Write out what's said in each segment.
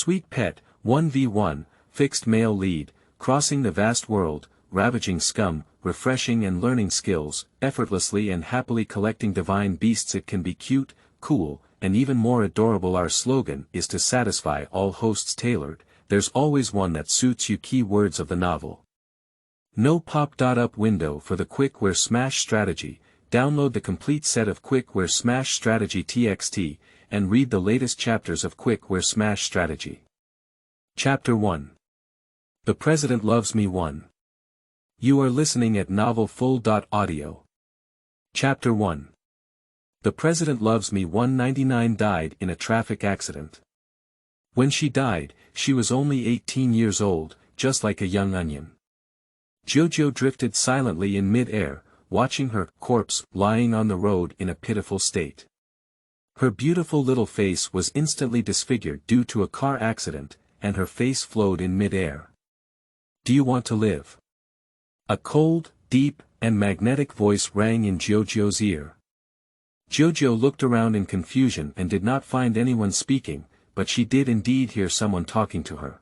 Sweet pet, 1v1, fixed male lead, crossing the vast world, ravaging scum, refreshing and learning skills, effortlessly and happily collecting divine beasts. It can be cute, cool, and even more adorable. Our slogan is to satisfy all hosts. Tailored, there's always one that suits you. Key words of the novel. No pop-up window for the Quick-Where Smash Strategy. Download the complete set of Quick-Where Smash Strategy TXT, and read the latest chapters of Quick-Where Smash Strategy. Chapter 1. The President Loves Me 1. You are listening at novelfull.audio. Chapter 1. The President Loves Me 199 died in a traffic accident. When she died, she was only 18 years old, just like a young onion. Jojo drifted silently in mid-air, watching her corpse lying on the road in a pitiful state. Her beautiful little face was instantly disfigured due to a car accident, and her face flowed in mid-air. Do you want to live? A cold, deep, and magnetic voice rang in Jojo's ear. Jojo looked around in confusion and did not find anyone speaking, but she did indeed hear someone talking to her.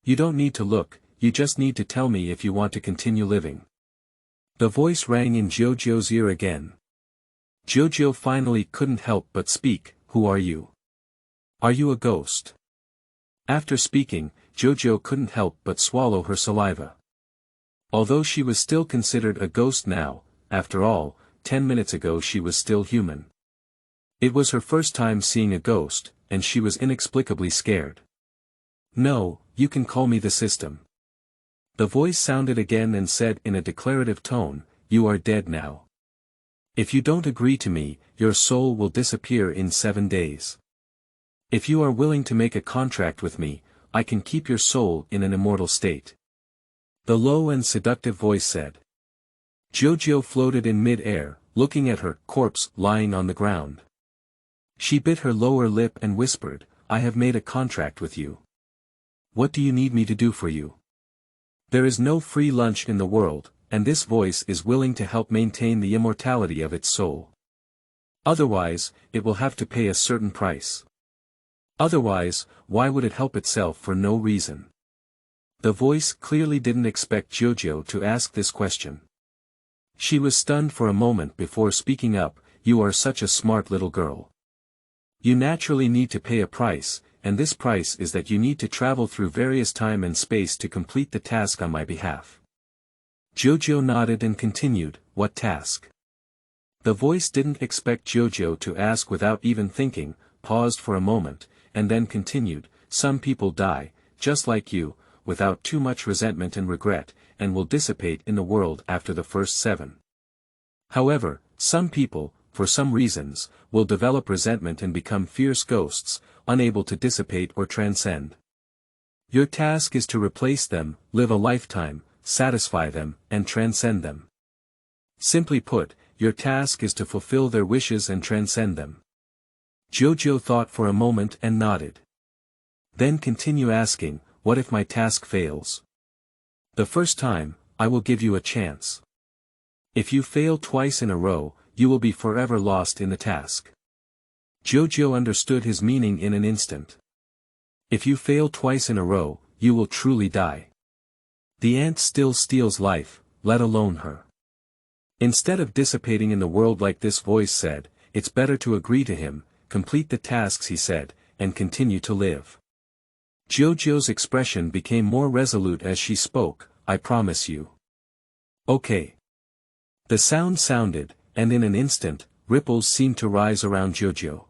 You don't need to look, you just need to tell me if you want to continue living. The voice rang in Jojo's ear again. Jojo finally couldn't help but speak. Who are you? Are you a ghost? After speaking, Jojo couldn't help but swallow her saliva. Although she was still considered a ghost now, after all, 10 minutes ago she was still human. It was her first time seeing a ghost, and she was inexplicably scared. No, you can call me the system. The voice sounded again and said in a declarative tone, you are dead now. If you don't agree to me, your soul will disappear in 7 days. If you are willing to make a contract with me, I can keep your soul in an immortal state. The low and seductive voice said. Jojo floated in mid-air, looking at her corpse lying on the ground. She bit her lower lip and whispered, I have made a contract with you. What do you need me to do for you? There is no free lunch in the world, and this voice is willing to help maintain the immortality of its soul. Otherwise, it will have to pay a certain price. Otherwise, why would it help itself for no reason? The voice clearly didn't expect Jojo to ask this question. She was stunned for a moment before speaking up. You are such a smart little girl. You naturally need to pay a price, and this price is that you need to travel through various time and space to complete the task on my behalf. Jojo nodded and continued, what task? The voice didn't expect Jojo to ask without even thinking, paused for a moment, and then continued, some people die, just like you, without too much resentment and regret, and will dissipate in the world after the first 7. However, some people, for some reasons, will develop resentment and become fierce ghosts, unable to dissipate or transcend. Your task is to replace them, live a lifetime, satisfy them, and transcend them. Simply put, your task is to fulfill their wishes and transcend them. Jojo thought for a moment and nodded. Then continue asking, what if my task fails? The first time, I will give you a chance. If you fail twice in a row, you will be forever lost in the task. Jojo understood his meaning in an instant. If you fail twice in a row, you will truly die. The ant still steals life, let alone her. Instead of dissipating in the world like this voice said, it's better to agree to him, complete the tasks he said, and continue to live. Jojo's expression became more resolute as she spoke, I promise you. Okay. The sound sounded, and in an instant, ripples seemed to rise around Jojo.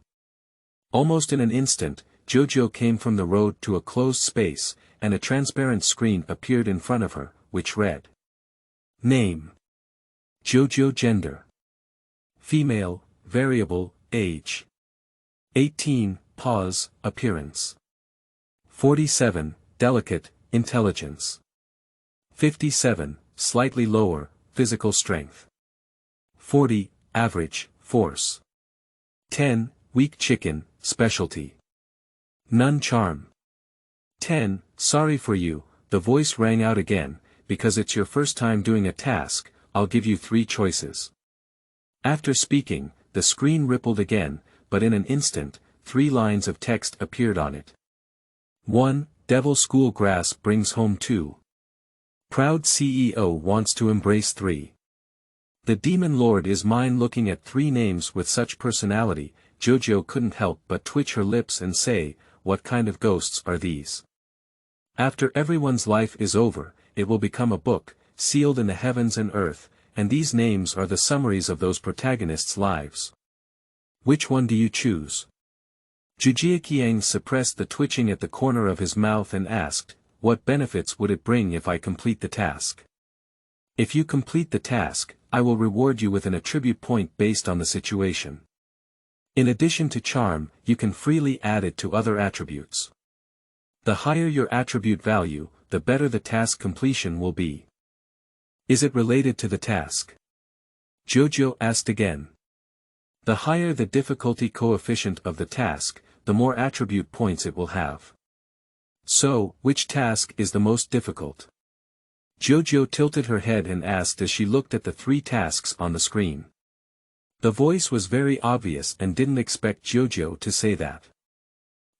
Almost in an instant, Jojo came from the road to a closed space, and a transparent screen appeared in front of her, which read. Name. Jojo. Gender. Female, variable, age. 18, pause, appearance. 47, delicate, intelligence. 57, slightly lower, physical strength. 40, average, force. 10, weak chicken, specialty. None charm. 10, sorry for you, the voice rang out again, because it's your first time doing a task, I'll give you 3 choices. After speaking, the screen rippled again, but in an instant, 3 lines of text appeared on it. 1. Devil School Grass brings home 2. Proud CEO wants to embrace 3. The Demon Lord is mine. Looking at 3 names with such personality, JoJo couldn't help but twitch her lips and say, what kind of ghosts are these? After everyone's life is over, it will become a book, sealed in the heavens and earth, and these names are the summaries of those protagonists' lives. Which one do you choose? Jijiaqiang suppressed the twitching at the corner of his mouth and asked, what benefits would it bring if I complete the task? If you complete the task, I will reward you with an attribute point based on the situation. In addition to charm, you can freely add it to other attributes. The higher your attribute value, the better the task completion will be. Is it related to the task? JoJo asked again. The higher the difficulty coefficient of the task, the more attribute points it will have. So, which task is the most difficult? JoJo tilted her head and asked as she looked at the 3 tasks on the screen. The voice was very obvious and didn't expect JoJo to say that.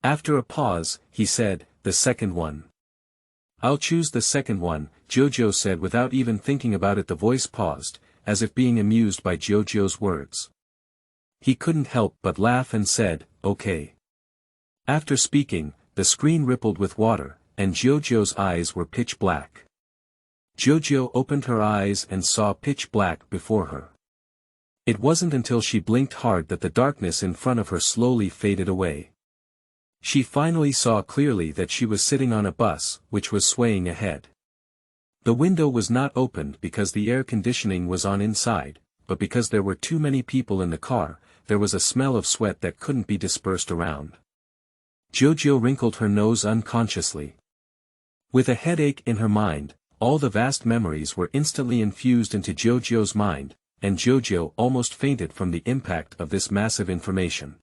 After a pause, he said, the second one. I'll choose the second one, JoJo said without even thinking about it. The voice paused, as if being amused by JoJo's words. He couldn't help but laugh and said, okay. After speaking, the screen rippled with water, and JoJo's eyes were pitch black. JoJo opened her eyes and saw pitch black before her. It wasn't until she blinked hard that the darkness in front of her slowly faded away. She finally saw clearly that she was sitting on a bus, which was swaying ahead. The window was not opened because the air conditioning was on inside, but because there were too many people in the car, there was a smell of sweat that couldn't be dispersed around. JoJo wrinkled her nose unconsciously. With a headache in her mind, all the vast memories were instantly infused into JoJo's mind, and JoJo almost fainted from the impact of this massive information.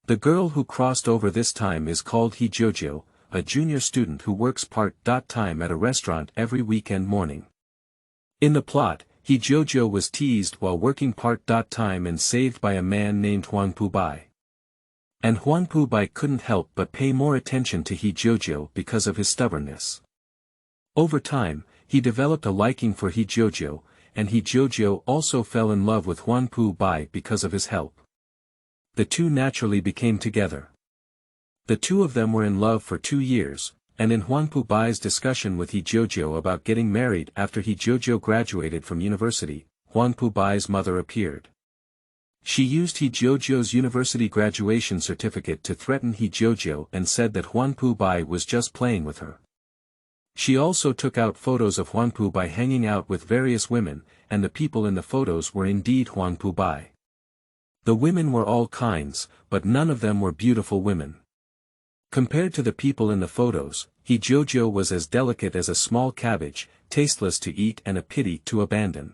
The girl who crossed over this time is called JoJo, a junior student who works part-time at a restaurant every weekend morning. In the plot, JoJo was teased while working part-time and saved by a man named Huangpu Bai. And Huangpu Bai couldn't help but pay more attention to JoJo because of his stubbornness. Over time, he developed a liking for JoJo, and JoJo also fell in love with Huangpu Bai because of his help. The two naturally became together. The two of them were in love for 2 years, and in Huangpu Bai's discussion with JoJo about getting married after JoJo graduated from university, Huangpu Bai's mother appeared. She used JoJo's university graduation certificate to threaten JoJo and said that Huangpu Bai was just playing with her. She also took out photos of Huangpu Bai hanging out with various women, and the people in the photos were indeed Huangpu Bai. The women were all kinds, but none of them were beautiful women. Compared to the people in the photos, JoJo was as delicate as a small cabbage, tasteless to eat and a pity to abandon.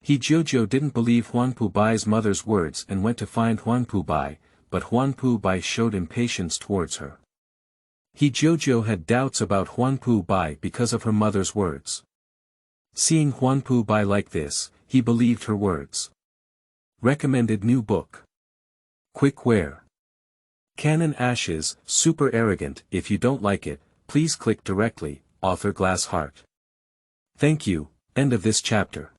JoJo didn't believe Huangpu Bai's mother's words and went to find Huangpu Bai, but Huangpu Bai showed impatience towards her. JoJo had doubts about Huangpu Bai because of her mother's words. Seeing Huangpu Bai like this, he believed her words. Recommended new book. Quick wear. Canon Ashes, super arrogant. If you don't like it, please click directly, author Glass Heart. Thank you, end of this chapter.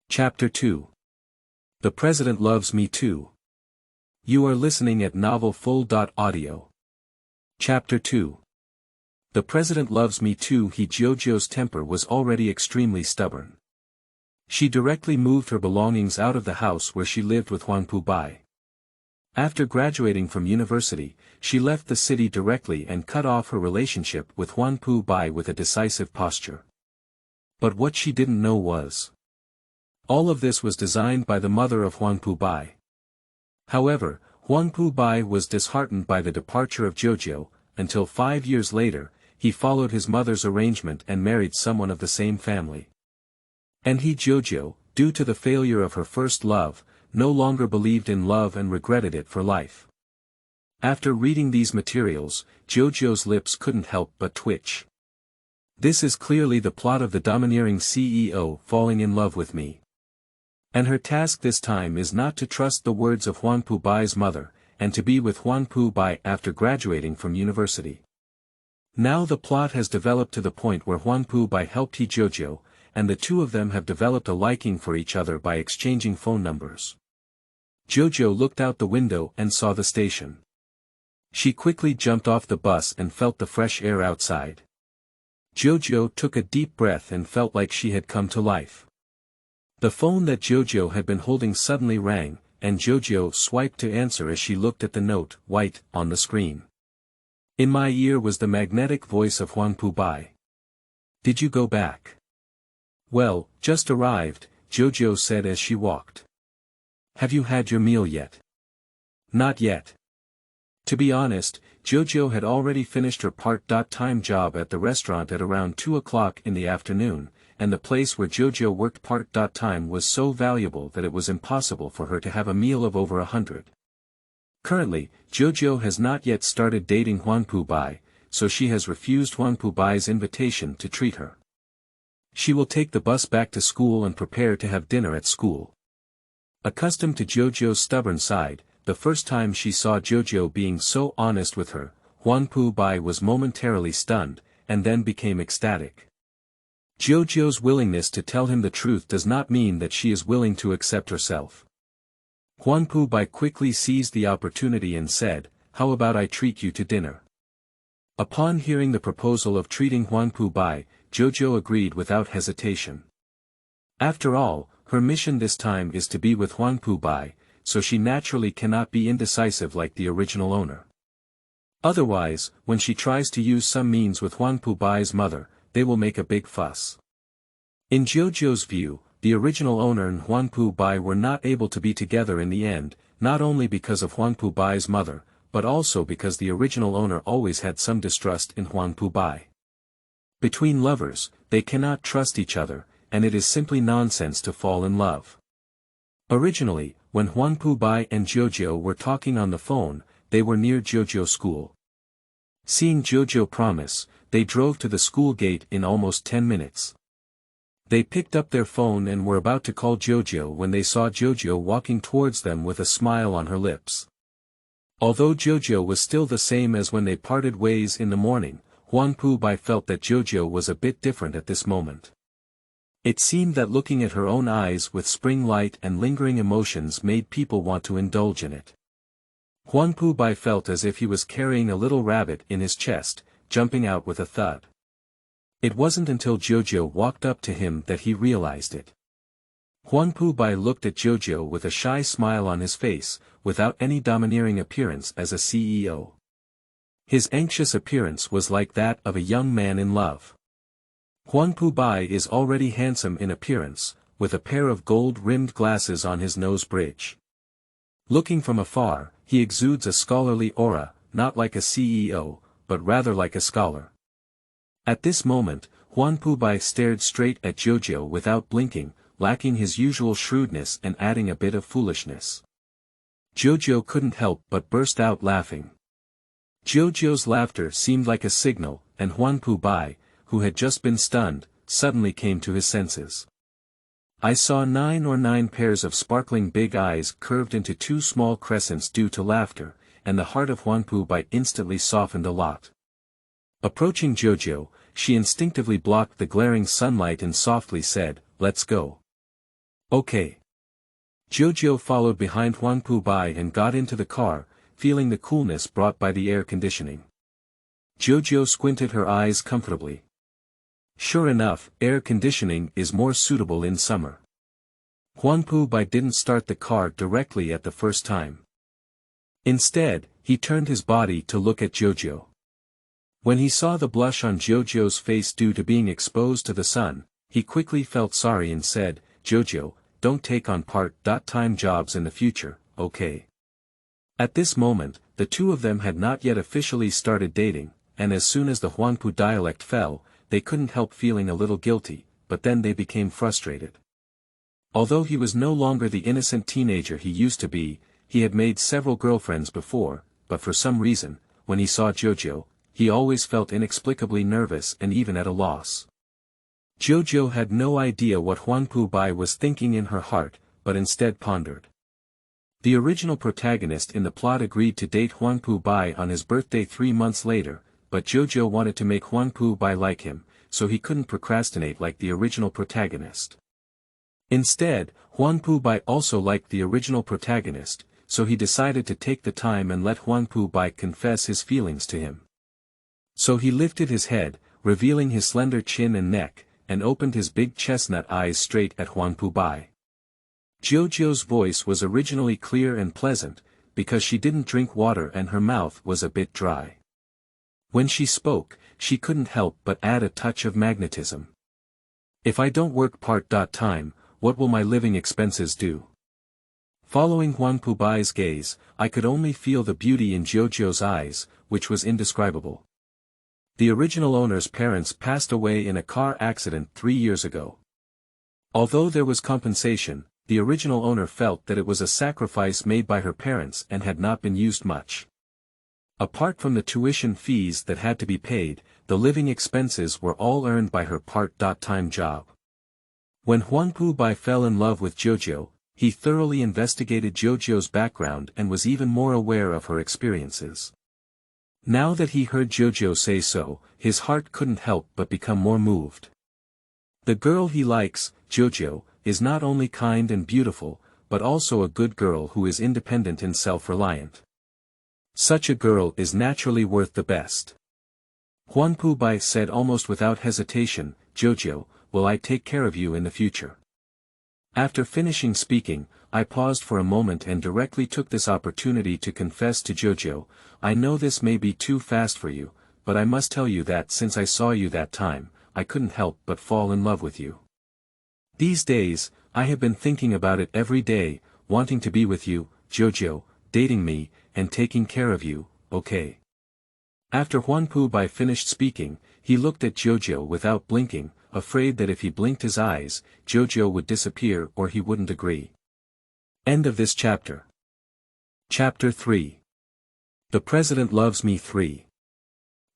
Chapter 2. The President Loves Me Too. You are listening at novelfull.audio. Chapter 2. The President Loves Me Too. JoJo's temper was already extremely stubborn. She directly moved her belongings out of the house where she lived with Huangpu Bai. After graduating from university, she left the city directly and cut off her relationship with Huangpu Bai with a decisive posture. But what she didn't know was, all of this was designed by the mother of Huangpu Bai. However, Huangpu Bai was disheartened by the departure of JoJo, until 5 years later, he followed his mother's arrangement and married someone of the same family. And JoJo, due to the failure of her first love, no longer believed in love and regretted it for life. After reading these materials, JoJo's lips couldn't help but twitch. This is clearly the plot of the domineering CEO falling in love with me. And her task this time is not to trust the words of Huangpu Bai's mother, and to be with Huangpu Bai after graduating from university. Now the plot has developed to the point where Huangpu Bai helped He Jojo, and the two of them have developed a liking for each other by exchanging phone numbers. Jojo looked out the window and saw the station. She quickly jumped off the bus and felt the fresh air outside. Jojo took a deep breath and felt like she had come to life. The phone that Jojo had been holding suddenly rang, and Jojo swiped to answer as she looked at the note, white, on the screen. In my ear was the magnetic voice of Huangpu Bai. "Did you go back?" "Well, just arrived," Jojo said as she walked. "Have you had your meal yet?" "Not yet." To be honest, Jojo had already finished her part-time job at the restaurant at around 2 o'clock in the afternoon, and the place where Jojo worked part-time was so valuable that it was impossible for her to have a meal of over 100. Currently, Jojo has not yet started dating Huangpu Bai, so she has refused Huangpu Bai's invitation to treat her. She will take the bus back to school and prepare to have dinner at school. Accustomed to Jojo's stubborn side, the first time she saw Jojo being so honest with her, Huangpu Bai was momentarily stunned, and then became ecstatic. Jojo's willingness to tell him the truth does not mean that she is willing to accept herself. Huangpu Bai quickly seized the opportunity and said, "How about I treat you to dinner?" Upon hearing the proposal of treating Huangpu Bai, Jojo agreed without hesitation. After all, her mission this time is to be with Huangpu Bai, so she naturally cannot be indecisive like the original owner. Otherwise, when she tries to use some means with Huangpu Bai's mother, they will make a big fuss. In Jojo's view, the original owner and Huangpu Bai were not able to be together in the end, not only because of Huangpu Bai's mother, but also because the original owner always had some distrust in Huangpu Bai. Between lovers, they cannot trust each other, and it is simply nonsense to fall in love. Originally, when Huangpu Bai and Jojo were talking on the phone, they were near Jojo's school. Seeing Jojo promise, they drove to the school gate in almost 10 minutes. They picked up their phone and were about to call Jojo when they saw Jojo walking towards them with a smile on her lips. Although Jojo was still the same as when they parted ways in the morning, Huangpu Bai felt that Jojo was a bit different at this moment. It seemed that looking at her own eyes with spring light and lingering emotions made people want to indulge in it. Huangpu Bai felt as if he was carrying a little rabbit in his chest, jumping out with a thud. It wasn't until Jojo walked up to him that he realized it. Huangpu Bai looked at Jojo with a shy smile on his face, without any domineering appearance as a CEO. His anxious appearance was like that of a young man in love. Huangpu Bai is already handsome in appearance, with a pair of gold-rimmed glasses on his nose bridge. Looking from afar, he exudes a scholarly aura, not like a CEO, but rather like a scholar. At this moment, Huangpu Bai stared straight at Jojo without blinking, lacking his usual shrewdness and adding a bit of foolishness. Jojo couldn't help but burst out laughing. Jojo's laughter seemed like a signal, and Huangpu Bai, who had just been stunned, suddenly came to his senses. I saw 9 pairs of sparkling big eyes curved into 2 small crescents due to laughter, and the heart of Huangpu Bai instantly softened a lot. Approaching Jojo, she instinctively blocked the glaring sunlight and softly said, "Let's go." "Okay." Jojo followed behind Huangpu Bai and got into the car, feeling the coolness brought by the air conditioning. Jojo squinted her eyes comfortably. Sure enough, air conditioning is more suitable in summer. Huangpu Bai didn't start the car directly at the first time. Instead, he turned his body to look at Jojo. When he saw the blush on Jojo's face due to being exposed to the sun, he quickly felt sorry and said, "Jojo, don't take on part-time jobs in the future, okay?" At this moment, the two of them had not yet officially started dating, and as soon as the Huangpu dialect fell, they couldn't help feeling a little guilty, but then they became frustrated. Although he was no longer the innocent teenager he used to be, he had made several girlfriends before, but for some reason, when he saw Jojo, he always felt inexplicably nervous and even at a loss. Jojo had no idea what Huangpu Bai was thinking in her heart, but instead pondered. The original protagonist in the plot agreed to date Huangpu Bai on his birthday 3 months later, but Jojo wanted to make Huangpu Bai like him, so he couldn't procrastinate like the original protagonist. Instead, Huangpu Bai also liked the original protagonist, so he decided to take the time and let Huangpu Bai confess his feelings to him. So he lifted his head, revealing his slender chin and neck, and opened his big chestnut eyes straight at Huangpu Bai. Jojo's voice was originally clear and pleasant, because she didn't drink water and her mouth was a bit dry. When she spoke, she couldn't help but add a touch of magnetism. If I don't work part-time, what will my living expenses do? Following Huangpu Bai's gaze, I could only feel the beauty in Jojo's eyes, which was indescribable. The original owner's parents passed away in a car accident 3 years ago. Although there was compensation, the original owner felt that it was a sacrifice made by her parents and had not been used much. Apart from the tuition fees that had to be paid, the living expenses were all earned by her part-time job. When Huangpu Bai fell in love with Jojo, he thoroughly investigated Jojo's background and was even more aware of her experiences. Now that he heard Jojo say so, his heart couldn't help but become more moved. The girl he likes, Jojo, is not only kind and beautiful, but also a good girl who is independent and self-reliant. Such a girl is naturally worth the best. Huangpu Bai said almost without hesitation, Jojo, will I take care of you in the future? After finishing speaking, I paused for a moment and directly took this opportunity to confess to Jojo, I know this may be too fast for you, but I must tell you that since I saw you that time, I couldn't help but fall in love with you. These days, I have been thinking about it every day, wanting to be with you, Jojo, dating me, and taking care of you, okay? After Huangpu Bai finished speaking, he looked at Jojo without blinking, afraid that if he blinked his eyes, Jojo would disappear or he wouldn't agree. End of this chapter. Chapter 3. The President Loves Me 3.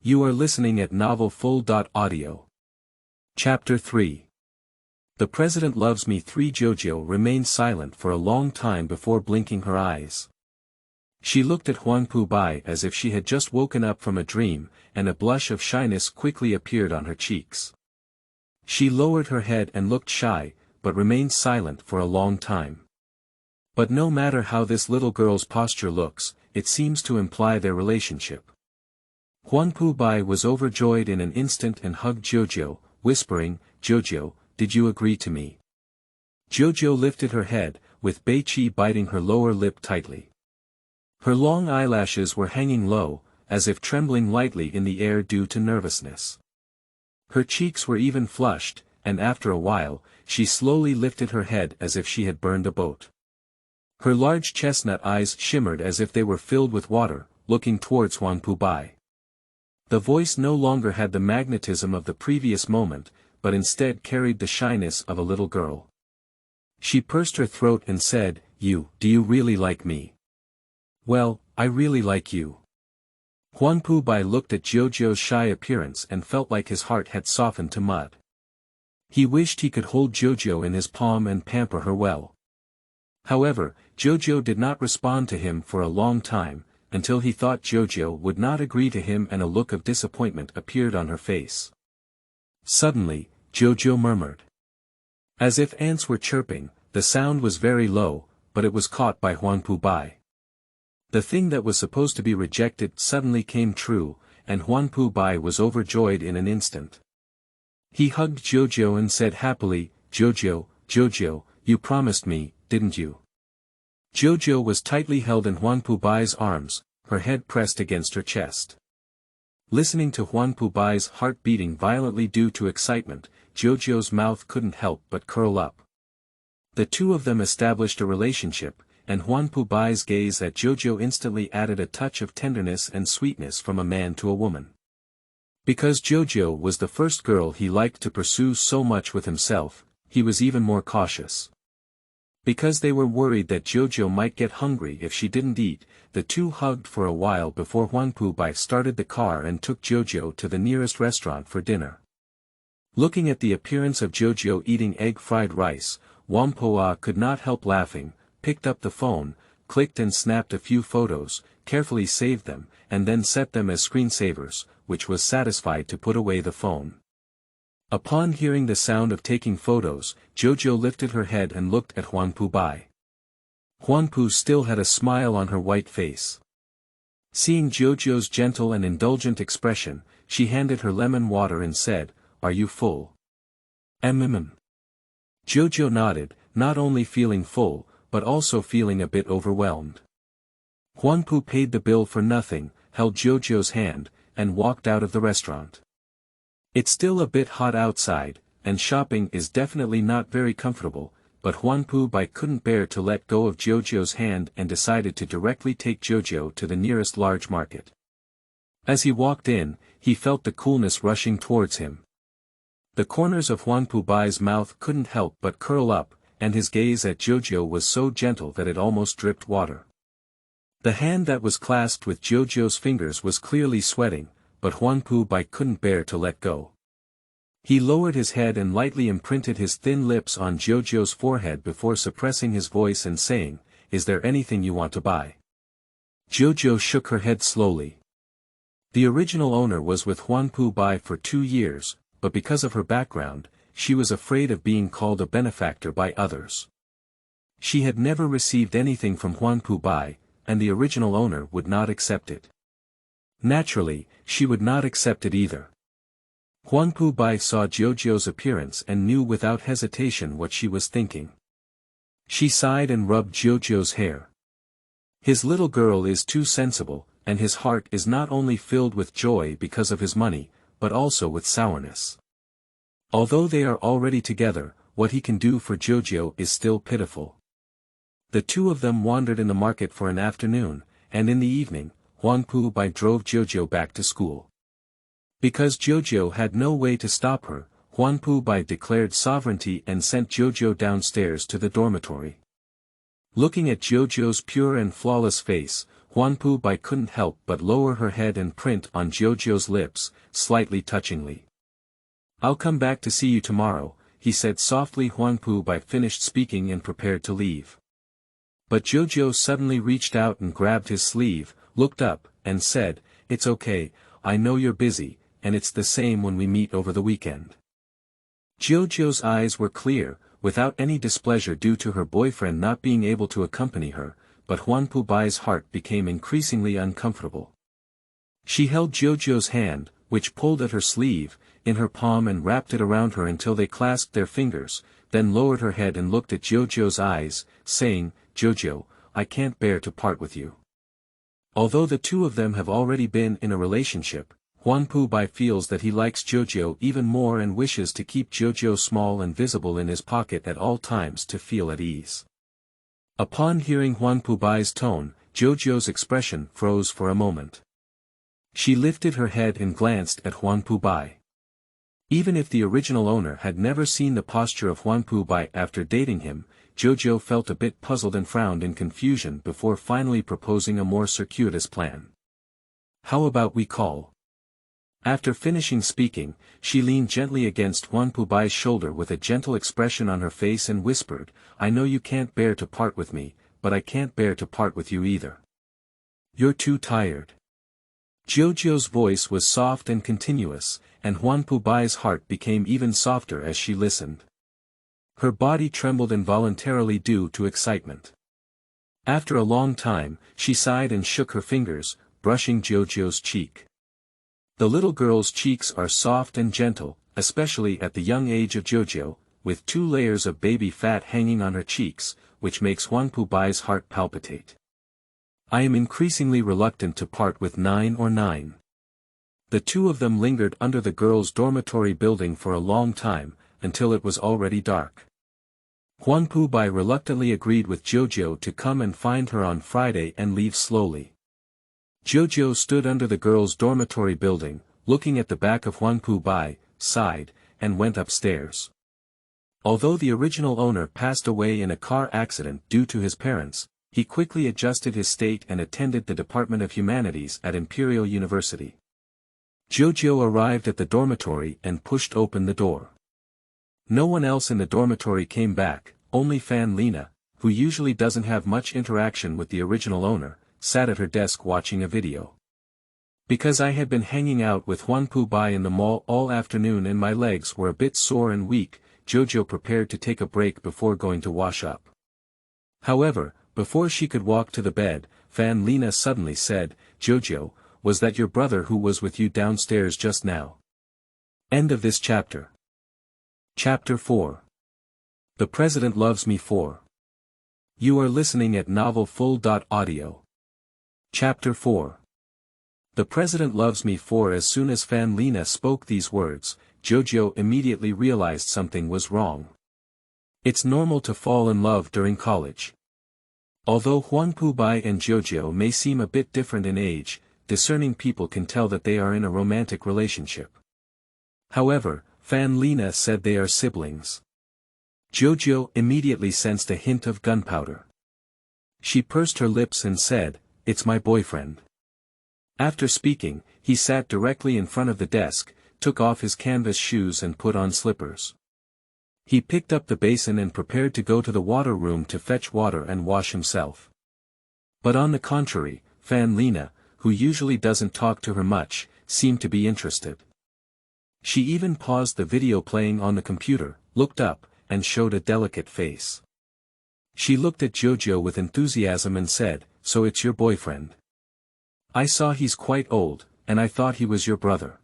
You are listening at novelfull.audio. Chapter 3. The President Loves Me 3. Jojo remained silent for a long time before blinking her eyes. She looked at Huangpu Bai as if she had just woken up from a dream, and a blush of shyness quickly appeared on her cheeks. She lowered her head and looked shy, but remained silent for a long time. But no matter how this little girl's posture looks, it seems to imply their relationship. Huangpu Bai was overjoyed in an instant and hugged Jojo, whispering, Jojo, did you agree to me? Jojo lifted her head, with Beiqi biting her lower lip tightly. Her long eyelashes were hanging low, as if trembling lightly in the air due to nervousness. Her cheeks were even flushed, and after a while, she slowly lifted her head as if she had burned a boat. Her large chestnut eyes shimmered as if they were filled with water, looking towards Huangpu Bai. The voice no longer had the magnetism of the previous moment, but instead carried the shyness of a little girl. She pursed her throat and said, do you really like me? Well, I really like you. Huangpu Bai looked at Jojo's shy appearance and felt like his heart had softened to mud. He wished he could hold Jojo in his palm and pamper her well. However, Jojo did not respond to him for a long time, until he thought Jojo would not agree to him and a look of disappointment appeared on her face. Suddenly, Jojo murmured. As if ants were chirping, the sound was very low, but it was caught by Huangpu Bai. The thing that was supposed to be rejected suddenly came true, and Huangpu Bai was overjoyed in an instant. He hugged Jojo and said happily, Jojo, you promised me, didn't you? Jojo was tightly held in Huangpu Bai's arms, her head pressed against her chest. Listening to Huangpu Bai's heart beating violently due to excitement, Jojo's mouth couldn't help but curl up. The two of them established a relationship, and Huangpu Bai's gaze at Jojo instantly added a touch of tenderness and sweetness from a man to a woman. Because Jojo was the first girl he liked to pursue so much with himself, he was even more cautious. Because they were worried that Jojo might get hungry if she didn't eat, the two hugged for a while before Huangpu Bai started the car and took Jojo to the nearest restaurant for dinner. Looking at the appearance of Jojo eating egg fried rice, Huangpu could not help laughing, picked up the phone, clicked and snapped a few photos, carefully saved them, and then set them as screensavers, which was satisfied to put away the phone. Upon hearing the sound of taking photos, Jojo lifted her head and looked at Huanpu Bai. Huanpu still had a smile on her white face. Seeing Jojo's gentle and indulgent expression, she handed her lemon water and said, "Are you full?" Jojo nodded, not only feeling full, but also feeling a bit overwhelmed. Huanpu paid the bill for nothing, held Jojo's hand, and walked out of the restaurant. It's still a bit hot outside, and shopping is definitely not very comfortable, but Huanpu Bai couldn't bear to let go of Jojo's hand and decided to directly take Jojo to the nearest large market. As he walked in, he felt the coolness rushing towards him. The corners of Huanpu Bai's mouth couldn't help but curl up, and his gaze at Jojo was so gentle that it almost dripped water. The hand that was clasped with Jojo's fingers was clearly sweating, but Huanpu Bai couldn't bear to let go. He lowered his head and lightly imprinted his thin lips on Jojo's forehead before suppressing his voice and saying, "Is there anything you want to buy?" Jojo shook her head slowly. The original owner was with Huanpu Bai for 2 years, but because of her background, she was afraid of being called a benefactor by others. She had never received anything from Huanpu Bai, and the original owner would not accept it. Naturally, she would not accept it either. Huanpu Bai saw Jojo's appearance and knew without hesitation what she was thinking. She sighed and rubbed Jojo's hair. His little girl is too sensible, and his heart is not only filled with joy because of his money, but also with sourness. Although they are already together, what he can do for Jojo is still pitiful. The two of them wandered in the market for an afternoon, and in the evening, Huanpu Bai drove Jojo back to school. Because Jojo had no way to stop her, Huanpu Bai declared sovereignty and sent Jojo downstairs to the dormitory. Looking at Jojo's pure and flawless face, Huanpu Bai couldn't help but lower her head and print on Jojo's lips, slightly touchingly. "I'll come back to see you tomorrow," he said softly. Huanpu Bai finished speaking and prepared to leave. But Jojo suddenly reached out and grabbed his sleeve, looked up, and said, "It's okay, I know you're busy, and it's the same when we meet over the weekend." Jojo's eyes were clear, without any displeasure due to her boyfriend not being able to accompany her, but Huanpu Bai's heart became increasingly uncomfortable. She held Jojo's hand, which pulled at her sleeve, in her palm and wrapped it around her until they clasped their fingers, then lowered her head and looked at Jojo's eyes, saying, "Jojo, I can't bear to part with you." Although the two of them have already been in a relationship, Huanpu Bai feels that he likes Jojo even more and wishes to keep Jojo small and visible in his pocket at all times to feel at ease. Upon hearing Huanpu Bai's tone, Jojo's expression froze for a moment. She lifted her head and glanced at Huanpu Bai. Even if the original owner had never seen the posture of Huanpu Bai after dating him, Jojo felt a bit puzzled and frowned in confusion before finally proposing a more circuitous plan. "How about we call?" After finishing speaking, she leaned gently against Huanpu Bai's shoulder with a gentle expression on her face and whispered, "I know you can't bear to part with me, but I can't bear to part with you either. You're too tired." Jojo's voice was soft and continuous, and Huanpu Bai's heart became even softer as she listened. Her body trembled involuntarily due to excitement. After a long time, she sighed and shook her fingers, brushing Jojo's cheek. The little girl's cheeks are soft and gentle, especially at the young age of Jojo, with 2 layers of baby fat hanging on her cheeks, which makes Huanpu Bai's heart palpitate. "I am increasingly reluctant to part with 9 or 9. The two of them lingered under the girls' dormitory building for a long time, until it was already dark. Huanpu Bai reluctantly agreed with Jojo to come and find her on Friday and leave slowly. Jojo stood under the girls' dormitory building, looking at the back of Huanpu Bai, sighed, and went upstairs. Although the original owner passed away in a car accident due to his parents, he quickly adjusted his state and attended the Department of Humanities at Imperial University. Jojo arrived at the dormitory and pushed open the door. No one else in the dormitory came back, only Fan Lena, who usually doesn't have much interaction with the original owner, sat at her desk watching a video. Because I had been hanging out with Huanpu Bai in the mall all afternoon and my legs were a bit sore and weak, Jojo prepared to take a break before going to wash up. However, before she could walk to the bed, Fan Lena suddenly said, "Jojo, was that your brother who was with you downstairs just now?" End of this chapter. Chapter 4. The President Loves Me 4. You are listening at novelfull.audio. Chapter 4. The President Loves Me 4. As soon as Fan Lena spoke these words, Jojo immediately realized something was wrong. It's normal to fall in love during college. Although Huanpu Bai and Jojo may seem a bit different in age, discerning people can tell that they are in a romantic relationship. However, Fan Lena said they are siblings. Jojo immediately sensed a hint of gunpowder. She pursed her lips and said, "It's my boyfriend." After speaking, he sat directly in front of the desk, took off his canvas shoes and put on slippers. He picked up the basin and prepared to go to the water room to fetch water and wash himself. But on the contrary, Fan Lena, who usually doesn't talk to her much, seemed to be interested. She even paused the video playing on the computer, looked up, and showed a delicate face. She looked at Jojo with enthusiasm and said, "So it's your boyfriend? I saw he's quite old, and I thought he was your brother."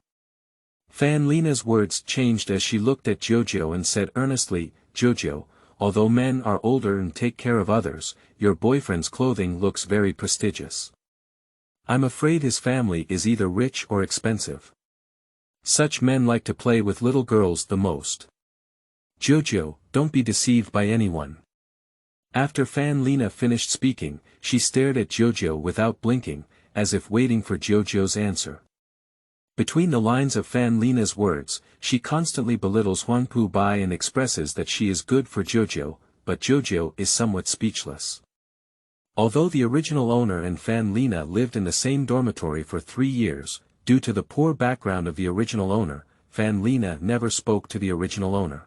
Fan Lena's words changed as she looked at Jojo and said earnestly, "Jojo, although men are older and take care of others, your boyfriend's clothing looks very prestigious. I'm afraid his family is either rich or expensive. Such men like to play with little girls the most. Jojo, don't be deceived by anyone." After Fan Lena finished speaking, she stared at Jojo without blinking, as if waiting for Jojo's answer. Between the lines of Fan Lena's words, she constantly belittles Huanpu Bai and expresses that she is good for Jojo, but Jojo is somewhat speechless. Although the original owner and Fan Lena lived in the same dormitory for 3 years, due to the poor background of the original owner, Fan Lena never spoke to the original owner.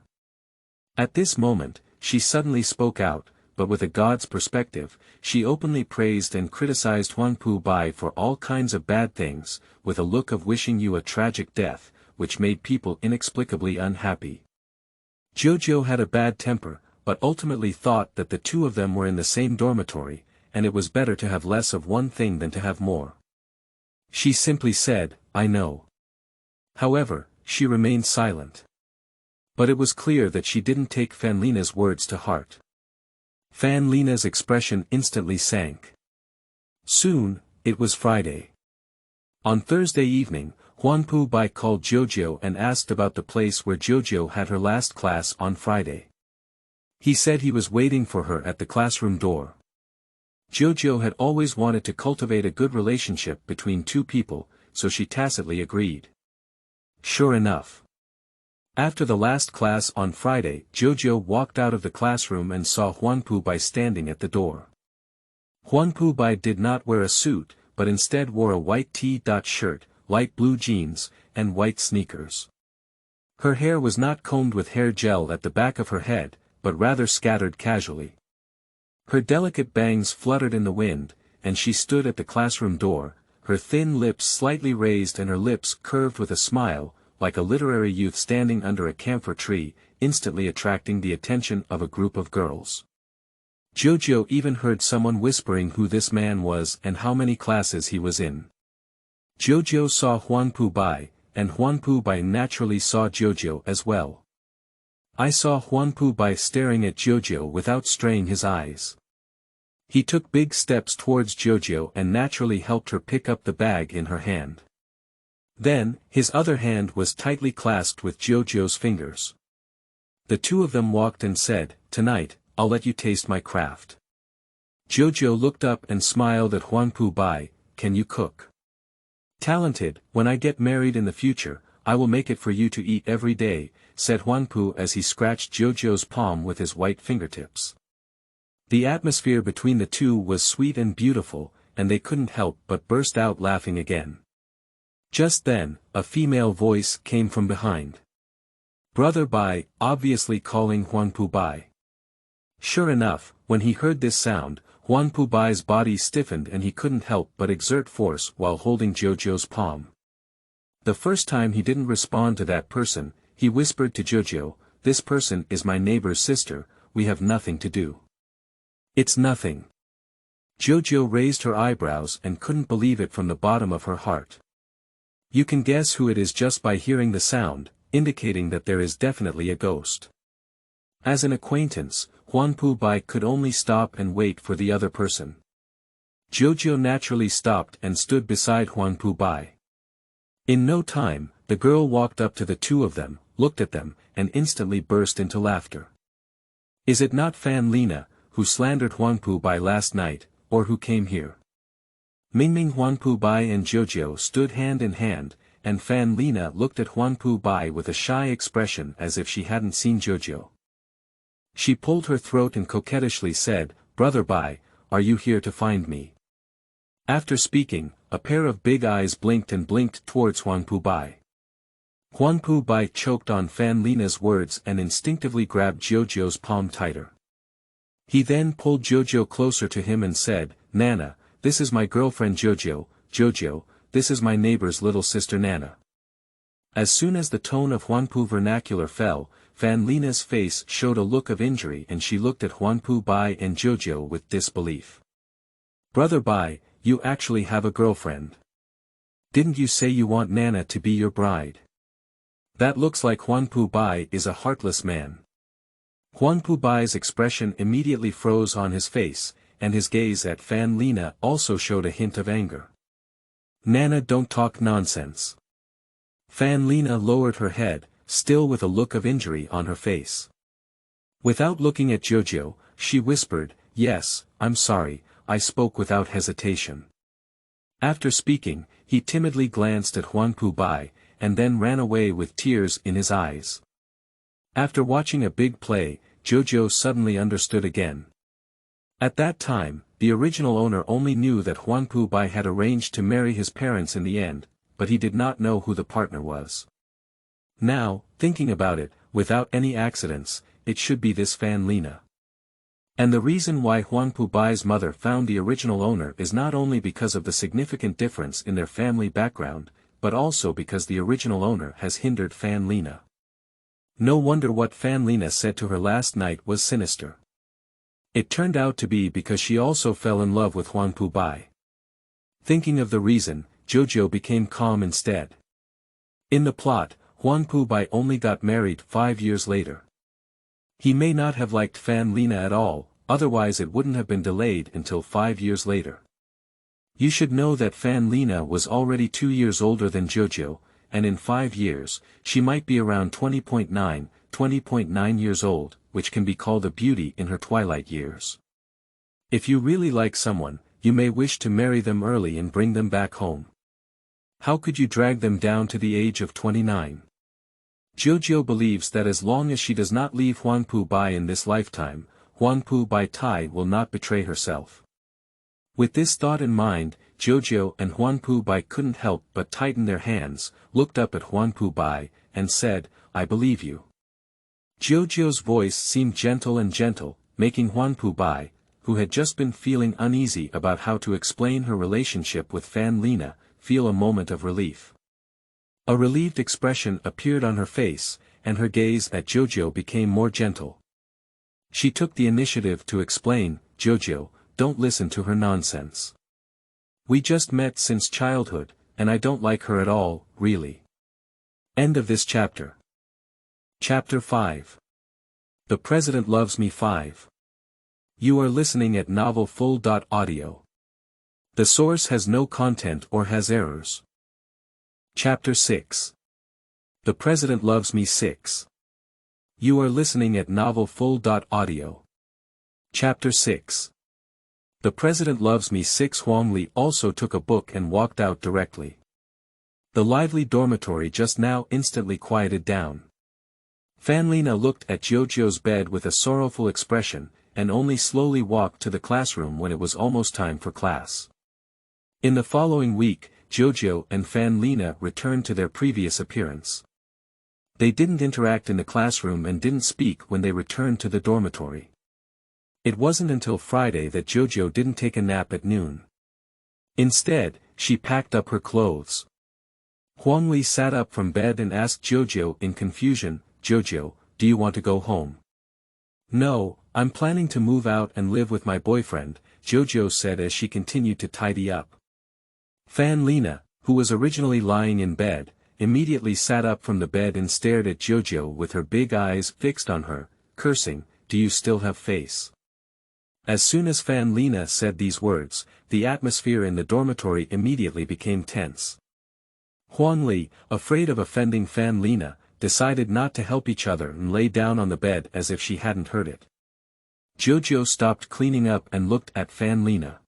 At this moment, she suddenly spoke out, but with a god's perspective, she openly praised and criticized Huanpu Bai for all kinds of bad things, with a look of wishing you a tragic death, which made people inexplicably unhappy. Jojo had a bad temper, but ultimately thought that the two of them were in the same dormitory, and it was better to have less of one thing than to have more. She simply said, "I know." However, she remained silent. But it was clear that she didn't take Fan Lena's words to heart. Fan Lena's expression instantly sank. Soon, it was Friday. On Thursday evening, Huanpu Bai called Jojo and asked about the place where Jojo had her last class on Friday. He said he was waiting for her at the classroom door. Jojo had always wanted to cultivate a good relationship between two people, so she tacitly agreed. Sure enough. After the last class on Friday, Jojo walked out of the classroom and saw Huanpu Bai standing at the door. Huanpu Bai did not wear a suit, but instead wore a white T-shirt, light blue jeans, and white sneakers. Her hair was not combed with hair gel at the back of her head, but rather scattered casually. Her delicate bangs fluttered in the wind, and she stood at the classroom door, her thin lips slightly raised and her lips curved with a smile, like a literary youth standing under a camphor tree, instantly attracting the attention of a group of girls. Jojo even heard someone whispering who this man was and how many classes he was in. Jojo saw Huanpu Bai, and Huanpu Bai naturally saw Jojo as well. I saw Huanpu Bai staring at Jojo without straying his eyes. He took big steps towards Jojo and naturally helped her pick up the bag in her hand. Then, his other hand was tightly clasped with Jojo's fingers. The two of them walked and said, "Tonight, I'll let you taste my craft." Jojo looked up and smiled at Huanpu Bai, "Can you cook?" "Talented, when I get married in the future, I will make it for you to eat every day," said Huanpu as he scratched Jojo's palm with his white fingertips. The atmosphere between the two was sweet and beautiful, and they couldn't help but burst out laughing again. Just then, a female voice came from behind. Brother Bai, obviously calling Huanpu Bai. Sure enough, when he heard this sound, Huan Pubai's body stiffened and he couldn't help but exert force while holding Jojo's palm. The first time he didn't respond to that person, he whispered to Jojo, "This person is my neighbor's sister, we have nothing to do." "It's nothing." Jojo raised her eyebrows and couldn't believe it from the bottom of her heart. "You can guess who it is just by hearing the sound, indicating that there is definitely a ghost." As an acquaintance, Huan Pubai could only stop and wait for the other person. Jojo naturally stopped and stood beside Huan Pubai. In no time, the girl walked up to the two of them, looked at them, and instantly burst into laughter. "Is it not Fan Lena, who slandered Huan Pubai last night, or who came here?" Mingming, Huan Pubai and Jojo stood hand in hand, and Fan Lena looked at Huan Pubai with a shy expression as if she hadn't seen Jojo. She pulled her throat and coquettishly said, "Brother Bai, are you here to find me?" After speaking, a pair of big eyes blinked and blinked towards Huan Pubai. Huan Pubai choked on Fan Lena's words and instinctively grabbed Jojo's palm tighter. He then pulled Jojo closer to him and said, "Nana, this is my girlfriend Jojo, Jojo, this is my neighbor's little sister Nana." As soon as the tone of Huanpu vernacular fell, Fan Lena's face showed a look of injury and she looked at Huanpu Bai and Jojo with disbelief. "Brother Bai, you actually have a girlfriend? Didn't you say you want Nana to be your bride?" That looks like Huanpu Bai is a heartless man. Huanpu Bai's expression immediately froze on his face, and his gaze at Fan Lena also showed a hint of anger. "Nana, don't talk nonsense." Fan Lena lowered her head, still with a look of injury on her face. Without looking at Jojo, she whispered, "Yes, I'm sorry, I spoke without hesitation." After speaking, he timidly glanced at Huanpu Bai, and then ran away with tears in his eyes. After watching a big play, Jojo suddenly understood again. At that time, the original owner only knew that Huanpu Bai had arranged to marry his parents in the end, but he did not know who the partner was. Now, thinking about it, without any accidents, it should be this Fan Lena. And the reason why Huanpu Bai's mother found the original owner is not only because of the significant difference in their family background, but also because the original owner has hindered Fan Lena. No wonder what Fan Lena said to her last night was sinister. It turned out to be because she also fell in love with Huanpu Bai. Thinking of the reason, Jojo became calm instead. In the plot, Huanpu Bai only got married 5 years later. He may not have liked Fan Lena at all, otherwise it wouldn't have been delayed until 5 years later. You should know that Fan Lena was already 2 years older than Jojo, and in 5 years, she might be around 20.9 years old, which can be called a beauty in her twilight years. If you really like someone, you may wish to marry them early and bring them back home. How could you drag them down to the age of 29? Jojo believes that as long as she does not leave Huanpu Bai in this lifetime, Huanpu Bai Tai will not betray herself. With this thought in mind, Jojo and Huanpu Bai couldn't help but tighten their hands, looked up at Huanpu Bai, and said, "I believe you." Jojo's voice seemed gentle, making Huanpu Bai, who had just been feeling uneasy about how to explain her relationship with Fan Lena, feel a moment of relief. A relieved expression appeared on her face, and her gaze at Jojo became more gentle. She took the initiative to explain, "Jojo, don't listen to her nonsense. We just met since childhood, and I don't like her at all, really." End of this chapter. Chapter 5. The President Loves Me 5. You are listening at novelfull.audio. The source has no content or has errors. Chapter 6. The President Loves Me 6. You are listening at novelfull.audio. Chapter 6. The President Loves Me 6. Huang Li also took a book and walked out directly. The lively dormitory just now instantly quieted down. Fan Lena looked at Jojo's bed with a sorrowful expression, and only slowly walked to the classroom when it was almost time for class. In the following week, Jojo and Fan Lena returned to their previous appearance. They didn't interact in the classroom and didn't speak when they returned to the dormitory. It wasn't until Friday that Jojo didn't take a nap at noon. Instead, she packed up her clothes. Huangli sat up from bed and asked Jojo in confusion, "Jojo, do you want to go home?" "No, I'm planning to move out and live with my boyfriend," Jojo said as she continued to tidy up. Fan Lena, who was originally lying in bed, immediately sat up from the bed and stared at Jojo with her big eyes fixed on her, cursing, "Do you still have face?" As soon as Fan Lena said these words, the atmosphere in the dormitory immediately became tense. Huangli, afraid of offending Fan Lena, decided not to help each other and lay down on the bed as if she hadn't heard it. Jojo stopped cleaning up and looked at Fan Lena.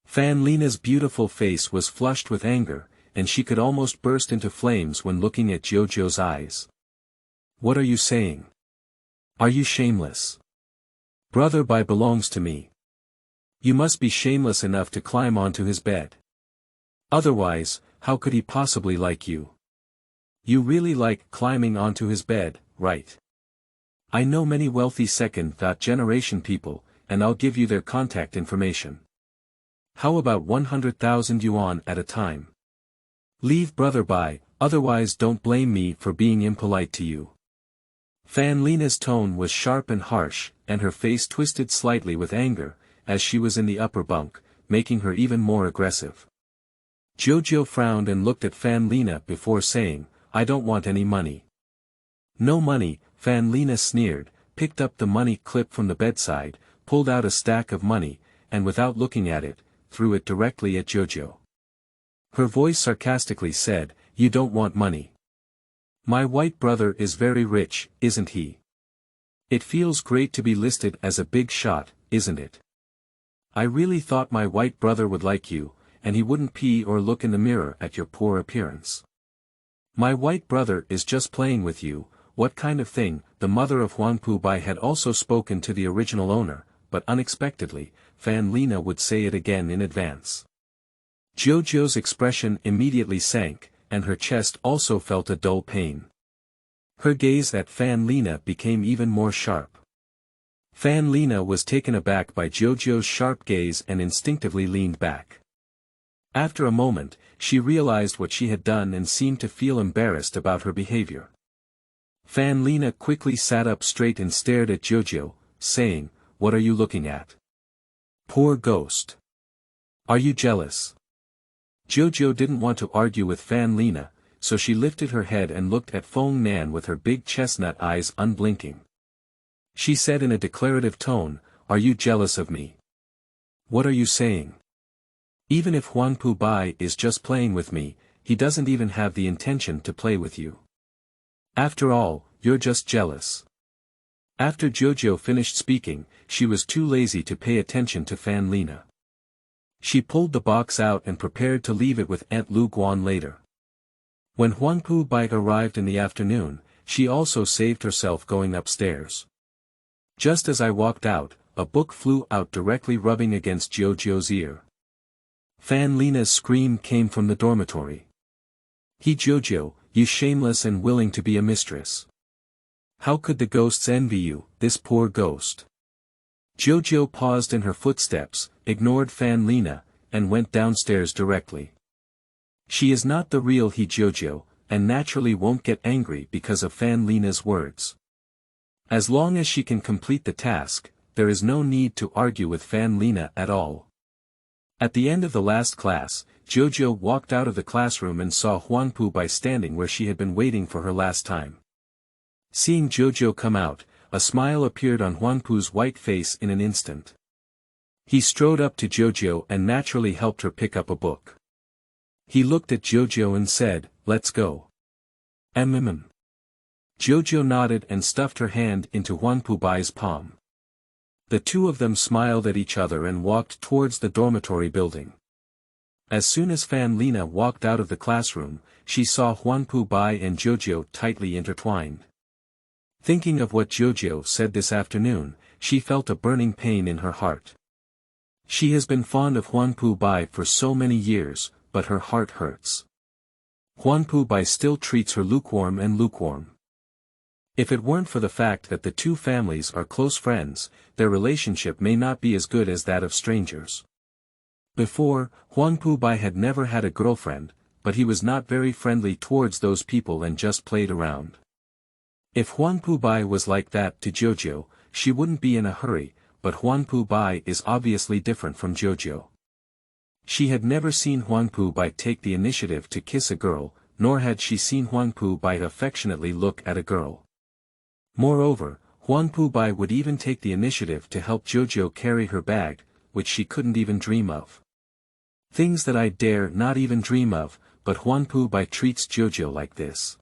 Fan Lena's beautiful face was flushed with anger, and she could almost burst into flames when looking at Jojo's eyes. "What are you saying? Are you shameless? Brother Bai belongs to me. You must be shameless enough to climb onto his bed. Otherwise, how could he possibly like you? You really like climbing onto his bed, right? I know many wealthy second-generation people, and I'll give you their contact information. How about 100,000 yuan at a time? Leave Brother Bai, otherwise don't blame me for being impolite to you." Fan Lena's tone was sharp and harsh, and her face twisted slightly with anger, as she was in the upper bunk, making her even more aggressive. Jojo frowned and looked at Fan Lena before saying, "I don't want any money." "No money," Fan Lena sneered, picked up the money clip from the bedside, pulled out a stack of money, and without looking at it, threw it directly at Jojo. Her voice sarcastically said, "You don't want money. My white brother is very rich, isn't he? It feels great to be listed as a big shot, isn't it? I really thought my white brother would like you, and he wouldn't pee or look in the mirror at your poor appearance. My white brother is just playing with you, what kind of thing?" The mother of Huangpu Bai had also spoken to the original owner, but unexpectedly, Fan Lena would say it again in advance. Jojo's expression immediately sank, and her chest also felt a dull pain. Her gaze at Fan Lena became even more sharp. Fan Lena was taken aback by Jojo's sharp gaze and instinctively leaned back. After a moment, she realized what she had done and seemed to feel embarrassed about her behavior. Fan Lena quickly sat up straight and stared at Jojo, saying, "What are you looking at? Poor ghost. Are you jealous?" Jojo didn't want to argue with Fan Lena, so she lifted her head and looked at Feng Nan with her big chestnut eyes unblinking. She said in a declarative tone, "Are you jealous of me? What are you saying? Even if Huangpu Bai is just playing with me, he doesn't even have the intention to play with you. After all, you're just jealous." After Jojo finished speaking, she was too lazy to pay attention to Fan Lena. She pulled the box out and prepared to leave it with Aunt Lu Guan later. When Huangpu Bai arrived in the afternoon, she also saved herself going upstairs. Just as I walked out, a book flew out directly rubbing against Jojo's ear. Fan Lena's scream came from the dormitory. "He Jojo, you shameless and willing to be a mistress. How could the ghosts envy you, this poor ghost?" Jojo paused in her footsteps, ignored Fan Lena, and went downstairs directly. She is not the real he Jojo, and naturally won't get angry because of Fan Lena's words. As long as she can complete the task, there is no need to argue with Fan Lena at all. At the end of the last class, Jojo walked out of the classroom and saw Huangpu Bai standing where she had been waiting for her last time. Seeing Jojo come out, a smile appeared on Huangpu's white face in an instant. He strode up to Jojo and naturally helped her pick up a book. He looked at Jojo and said, "Let's go." Jojo nodded and stuffed her hand into Huangpu Bai's palm. The two of them smiled at each other and walked towards the dormitory building. As soon as Fan Lena walked out of the classroom, she saw Huangpu Bai and Jojo tightly intertwined. Thinking of what Jojo said this afternoon, she felt a burning pain in her heart. She has been fond of Huangpu Bai for so many years, but her heart hurts. Huangpu Bai still treats her lukewarm. If it weren't for the fact that the two families are close friends, their relationship may not be as good as that of strangers. Before, Huang Pubai had never had a girlfriend, but he was not very friendly towards those people and just played around. If Huang Pubai was like that to Jojo, she wouldn't be in a hurry, but Huang Pubai is obviously different from Jojo. She had never seen Huang Pubai take the initiative to kiss a girl, nor had she seen Huang Pubai affectionately look at a girl. Moreover, Huang Pubai would even take the initiative to help Jojo carry her bag, which she couldn't even dream of. Things that I dare not even dream of, but Huang Pubai treats Jojo like this.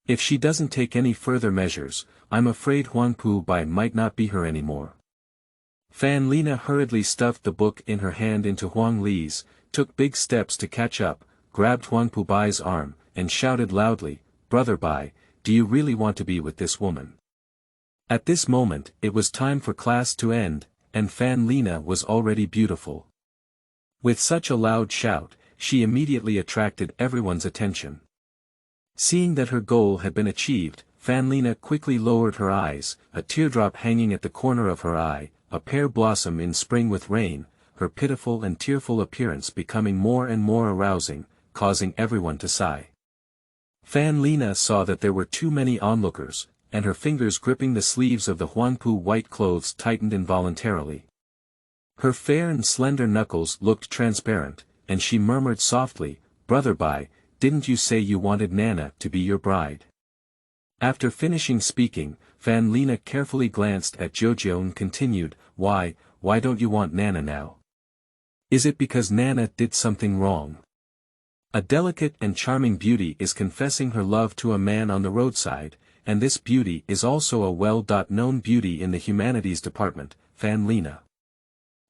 If she doesn't take any further measures, I'm afraid Huang Pubai might not be her anymore. Fan Lena hurriedly stuffed the book in her hand into Huang Li's, took big steps to catch up, grabbed Huang Pubai's arm, and shouted loudly, "Brother Bai, do you really want to be with this woman?" At this moment, it was time for class to end, and Fan Lena was already beautiful. With such a loud shout, she immediately attracted everyone's attention. Seeing that her goal had been achieved, Fan Lena quickly lowered her eyes, a teardrop hanging at the corner of her eye, a pear blossom in spring with rain, her pitiful and tearful appearance becoming more and more arousing, causing everyone to sigh. Fan Lena saw that there were too many onlookers, and her fingers gripping the sleeves of the Huangpu white clothes tightened involuntarily. Her fair and slender knuckles looked transparent, and she murmured softly, "Brother Bai, didn't you say you wanted Nana to be your bride?" After finishing speaking, Fan Lena carefully glanced at Jojo and continued, Why don't you want Nana now? Is it because Nana did something wrong? A delicate and charming beauty is confessing her love to a man on the roadside, and this beauty is also a well-known beauty in the humanities department, Fan Lena.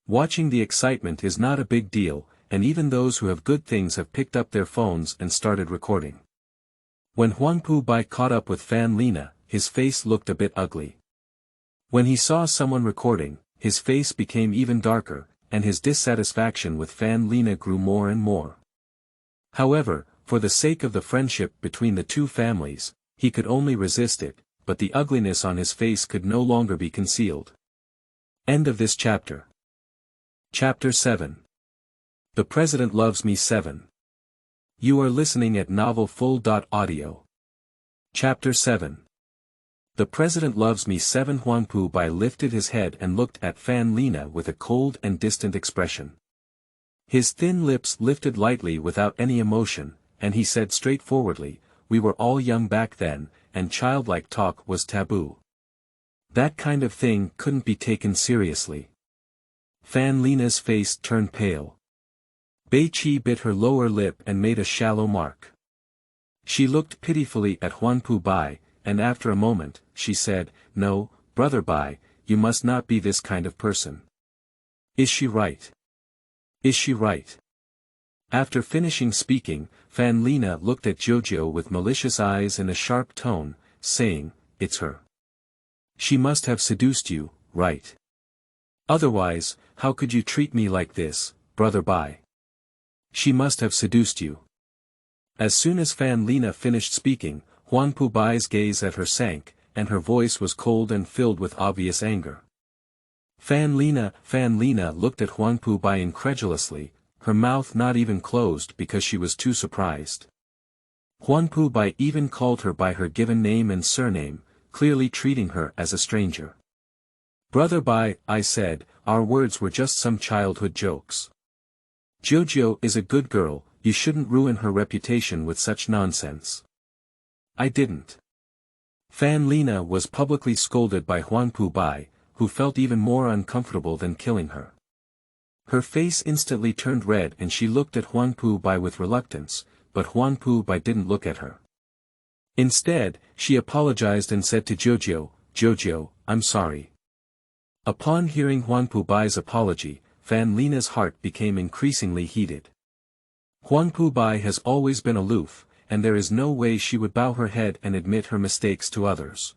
Watching the excitement is not a big deal, and even those who have good things have picked up their phones and started recording. When Huangpu Bai caught up with Fan Lena, his face looked a bit ugly. When he saw someone recording, his face became even darker, and his dissatisfaction with Fan Lena grew more and more. However, for the sake of the friendship between the two families, he could only resist it, but the ugliness on his face could no longer be concealed. End of this chapter. Chapter 7. The President Loves Me 7. You are listening at novelfull.audio. Chapter 7. The President Loves Me 7. Huangpu Bai lifted his head and looked at Fan Lena with a cold and distant expression. His thin lips lifted lightly without any emotion, and he said straightforwardly, "We were all young back then, and childlike talk was taboo. That kind of thing couldn't be taken seriously." Fan Lena's face turned pale. Bei Chi bit her lower lip and made a shallow mark. She looked pitifully at Huangpu Bai, and after a moment, she said, "No, Brother Bai, you must not be this kind of person." "Is she right? Is she right?" After finishing speaking, Fan Lena looked at Jojo with malicious eyes and a sharp tone, saying, "It's her. She must have seduced you, right? Otherwise, how could you treat me like this, Brother Bai? She must have seduced you." As soon as Fan Lena finished speaking, Huangpu Bai's gaze at her sank, and her voice was cold and filled with obvious anger. Fan Lena looked at Huangpu Bai incredulously, her mouth not even closed because she was too surprised. Huangpu Bai even called her by her given name and surname, clearly treating her as a stranger. "Brother Bai," I said, "our words were just some childhood jokes. Jojo is a good girl, you shouldn't ruin her reputation with such nonsense." "I didn't." Fan Lena was publicly scolded by Huangpu Bai, who felt even more uncomfortable than killing her. Her face instantly turned red and she looked at Huangpu Bai with reluctance, but Huangpu Bai didn't look at her. Instead, she apologized and said to Jojo, "Jojo, I'm sorry." Upon hearing Huangpu Bai's apology, Fan Lena's heart became increasingly heated. Huangpu Bai has always been aloof, and there is no way she would bow her head and admit her mistakes to others.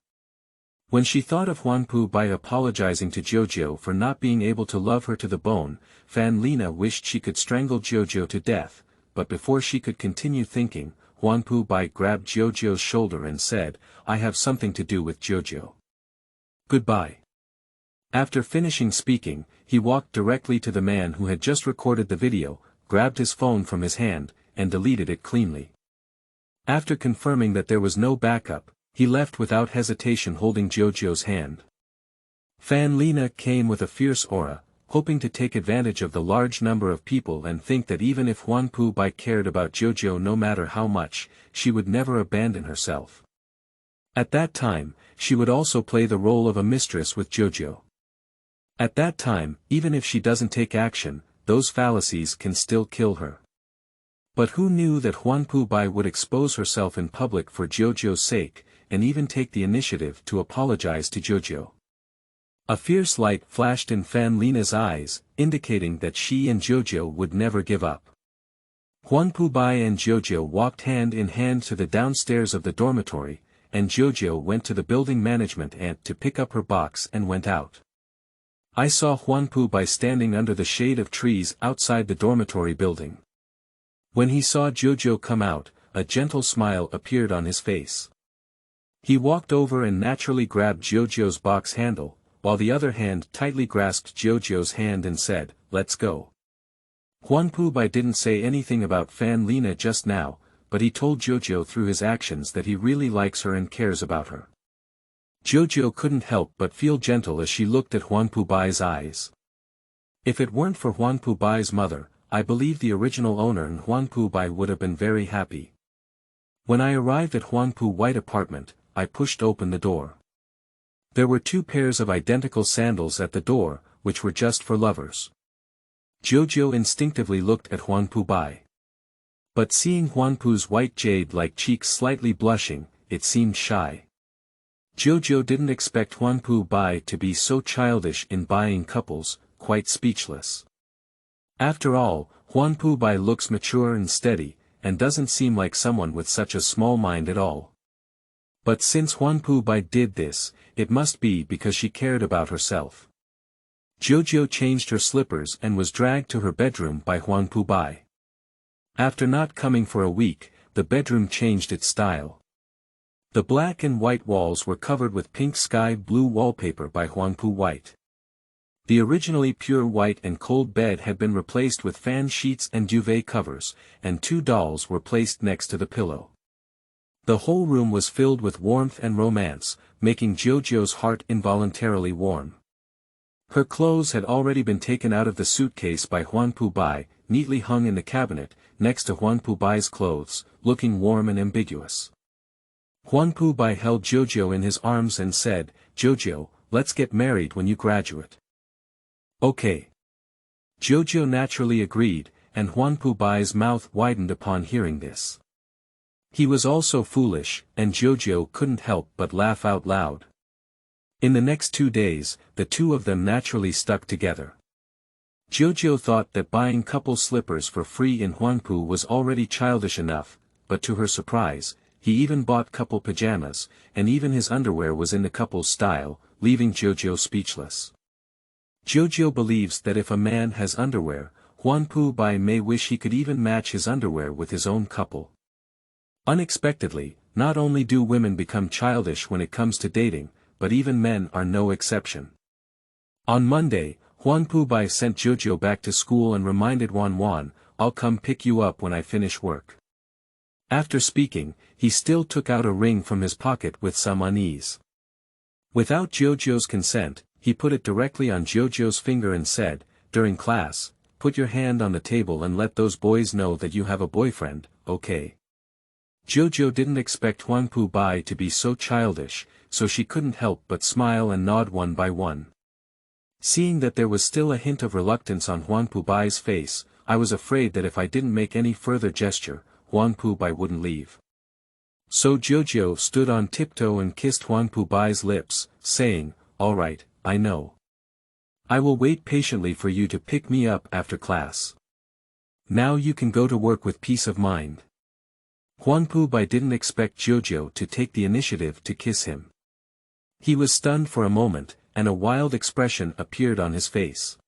When she thought of Huangpu Bai apologizing to Jojo for not being able to love her to the bone, Fan Lena wished she could strangle Jojo to death, but before she could continue thinking, Huanpu Bai grabbed Jojo's shoulder and said, "I have something to do with Jojo. Goodbye." After finishing speaking, he walked directly to the man who had just recorded the video, grabbed his phone from his hand, and deleted it cleanly. After confirming that there was no backup, he left without hesitation holding Jojo's hand. Fan Lena came with a fierce aura, hoping to take advantage of the large number of people and think that even if Huanpu Bai cared about Jojo no matter how much, she would never abandon herself. At that time, she would also play the role of a mistress with Jojo. At that time, even if she doesn't take action, those fallacies can still kill her. But who knew that Huanpu Bai would expose herself in public for Jojo's sake, and even take the initiative to apologize to Jojo? A fierce light flashed in Fan Lena's eyes, indicating that she and Jojo would never give up. Huanpu Bai and Jojo walked hand in hand to the downstairs of the dormitory, and Jojo went to the building management ant to pick up her box and went out. I saw Huanpu Bai standing under the shade of trees outside the dormitory building. When he saw Jojo come out, a gentle smile appeared on his face. He walked over and naturally grabbed Jojo's box handle, while the other hand tightly grasped Jojo's hand and said, "Let's go." Huanpu Bai didn't say anything about Fan Lena just now, but he told Jojo through his actions that he really likes her and cares about her. Jojo couldn't help but feel gentle as she looked at Huanpu Bai's eyes. If it weren't for Huanpu Bai's mother, I believe the original owner and Huanpu Bai would have been very happy. When I arrived at Huanpu White apartment, I pushed open the door. There were 2 pairs of identical sandals at the door, which were just for lovers. Jojo instinctively looked at Huanpu Bai. But seeing Huanpu's white jade-like cheeks slightly blushing, it seemed shy. Jojo didn't expect Huanpu Bai to be so childish in buying couples, quite speechless. After all, Huanpu Bai looks mature and steady, and doesn't seem like someone with such a small mind at all. But since Huanpu Bai did this, it must be because she cared about herself. Jojo changed her slippers and was dragged to her bedroom by Huanpu Bai. After not coming for a week, the bedroom changed its style. The black and white walls were covered with pink sky blue wallpaper by Huanpu White. The originally pure white and cold bed had been replaced with fan sheets and duvet covers, and 2 dolls were placed next to the pillow. The whole room was filled with warmth and romance, making Jojo's heart involuntarily warm. Her clothes had already been taken out of the suitcase by Huanpu Bai, neatly hung in the cabinet, next to Huanpu Bai's clothes, looking warm and ambiguous. Huanpu Bai held Jojo in his arms and said, "Jojo, let's get married when you graduate." "Okay." Jojo naturally agreed, and Huanpu Bai's mouth widened upon hearing this. He was also foolish, and Jojo couldn't help but laugh out loud. In the next 2 days, the 2 of them naturally stuck together. Jojo thought that buying couple slippers for free in Huanpu was already childish enough, but to her surprise, he even bought couple pajamas, and even his underwear was in the couple style, leaving Jojo speechless. Jojo believes that if a man has underwear, Huanpu Bai may wish he could even match his underwear with his own couple. Unexpectedly, not only do women become childish when it comes to dating, but even men are no exception. On Monday, Huanpu Bai sent Jojo back to school and reminded Wan, "I'll come pick you up when I finish work." After speaking, he still took out a ring from his pocket with some unease. Without Jojo's consent, he put it directly on Jojo's finger and said, "During class, put your hand on the table and let those boys know that you have a boyfriend, okay?" Jojo didn't expect Huanpu Bai to be so childish, so she couldn't help but smile and nod one by one. Seeing that there was still a hint of reluctance on Huanpu Bai's face, I was afraid that if I didn't make any further gesture, Huanpu Bai wouldn't leave. So Jojo stood on tiptoe and kissed Huanpu Bai's lips, saying, "All right, I know. I will wait patiently for you to pick me up after class. Now you can go to work with peace of mind." Huanpu Bai didn't expect Jojo to take the initiative to kiss him. He was stunned for a moment, and a wild expression appeared on his face.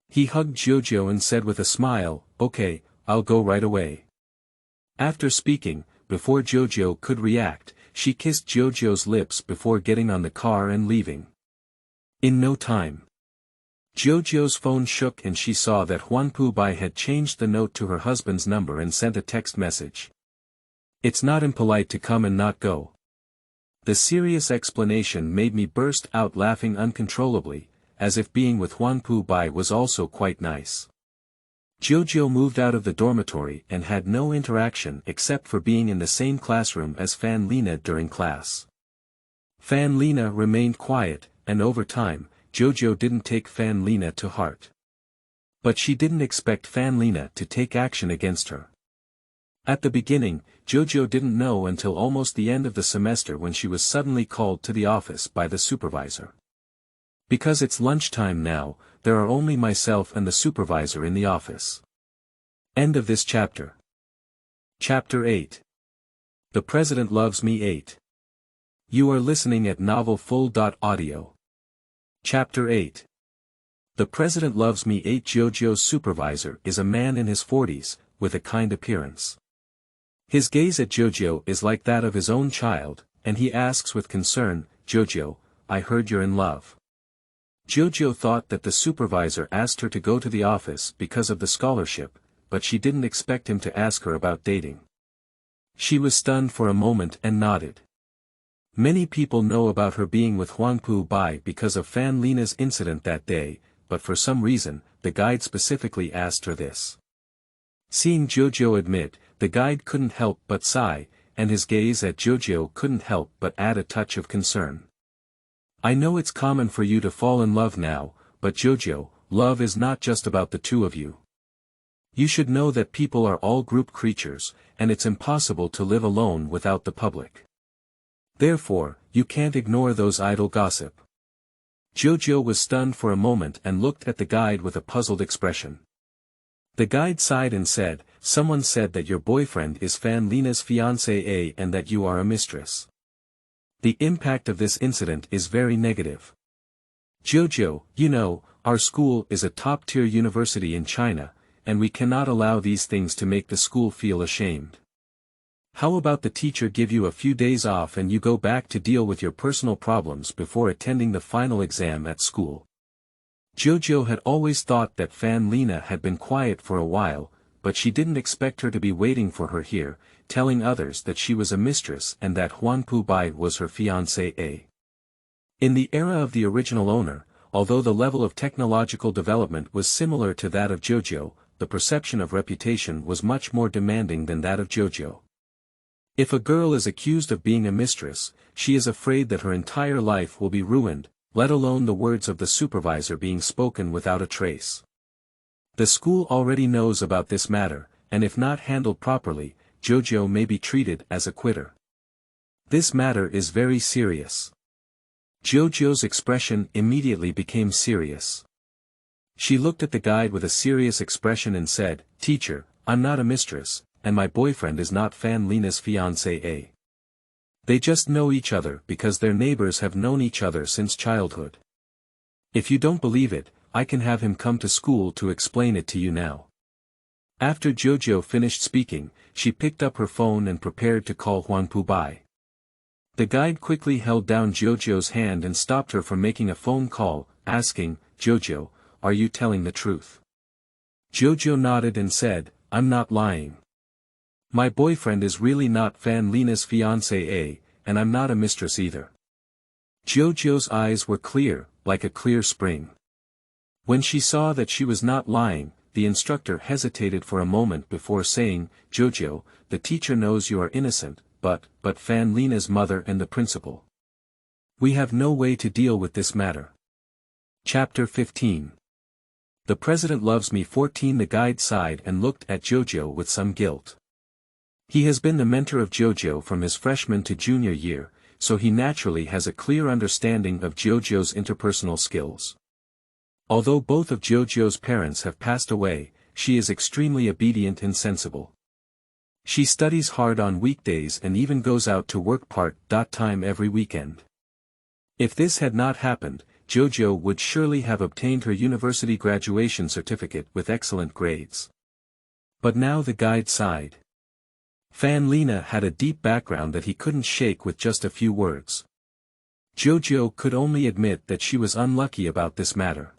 He hugged Jojo and said with a smile, "Okay, I'll go right away." After speaking, before Jojo could react, she kissed Jojo's lips before getting on the car and leaving. In no time, Jojo's phone shook and she saw that Huanpu Bai had changed the note to her husband's number and sent a text message. "It's not impolite to come and not go." The serious explanation made me burst out laughing uncontrollably, as if being with Huanpu Bai was also quite nice. Jojo moved out of the dormitory and had no interaction except for being in the same classroom as Fan Lena during class. Fan Lena remained quiet, and over time, Jojo didn't take Fan Lena to heart. But she didn't expect Fan Lena to take action against her. At the beginning, Jojo didn't know until almost the end of the semester when she was suddenly called to the office by the supervisor. "Because it's lunchtime now, there are only myself and the supervisor in the office." End of this chapter. Chapter 8. The President Loves Me 8. You are listening at novelfull.audio. Chapter 8. The President Loves Me 8. Jojo's supervisor is a man in his 40s, with a kind appearance. His gaze at Jojo is like that of his own child, and he asks with concern, "Jojo, I heard you're in love." Jojo thought that the supervisor asked her to go to the office because of the scholarship, but she didn't expect him to ask her about dating. She was stunned for a moment and nodded. Many people know about her being with Huanpu Bai because of Fan Lena's incident that day, but for some reason, the guide specifically asked her this. Seeing Jojo admit, the guide couldn't help but sigh, and his gaze at Jojo couldn't help but add a touch of concern. "I know it's common for you to fall in love now, but Jojo, love is not just about the two of you. You should know that people are all group creatures, and it's impossible to live alone without the public. Therefore, you can't ignore those idle gossip." Jojo was stunned for a moment and looked at the guide with a puzzled expression. The guide sighed and said, "Someone said that your boyfriend is Fan Lena's fiancé and that you are a mistress. The impact of this incident is very negative. Jojo, you know, our school is a top-tier university in China, and we cannot allow these things to make the school feel ashamed. How about the teacher give you a few days off and you go back to deal with your personal problems before attending the final exam at school?" Jojo had always thought that Fan Lena had been quiet for a while, but she didn't expect her to be waiting for her here, telling others that she was a mistress and that Huanpu Bai was her fiancé. In the era of the original owner, although the level of technological development was similar to that of Jojo, the perception of reputation was much more demanding than that of Jojo. If a girl is accused of being a mistress, she is afraid that her entire life will be ruined, let alone the words of the supervisor being spoken without a trace. The school already knows about this matter, and if not handled properly, Jojo may be treated as a quitter. This matter is very serious. Jojo's expression immediately became serious. She looked at the guide with a serious expression and said, "Teacher, I'm not a mistress, and my boyfriend is not Fan Lena's fiancé. They just know each other because their neighbors have known each other since childhood. If you don't believe it, I can have him come to school to explain it to you now." After Jojo finished speaking, she picked up her phone and prepared to call Huanpu Bai. The guide quickly held down Jojo's hand and stopped her from making a phone call, asking, "Jojo, are you telling the truth?" Jojo nodded and said, "I'm not lying. My boyfriend is really not Fan Lena's fiancé, and I'm not a mistress either." Jojo's eyes were clear, like a clear spring. When she saw that she was not lying, the instructor hesitated for a moment before saying, "Jojo, the teacher knows you are innocent, but Fan Lena's mother and the principal. We have no way to deal with this matter." Chapter 15. The President Loves Me 14. The guide sighed and looked at Jojo with some guilt. He has been the mentor of Jojo from his freshman to junior year, so he naturally has a clear understanding of Jojo's interpersonal skills. Although both of Jojo's parents have passed away, she is extremely obedient and sensible. She studies hard on weekdays and even goes out to work part-time every weekend. If this had not happened, Jojo would surely have obtained her university graduation certificate with excellent grades. But now the guide sighed. Fan Lena had a deep background that he couldn't shake with just a few words. Jojo could only admit that she was unlucky about this matter.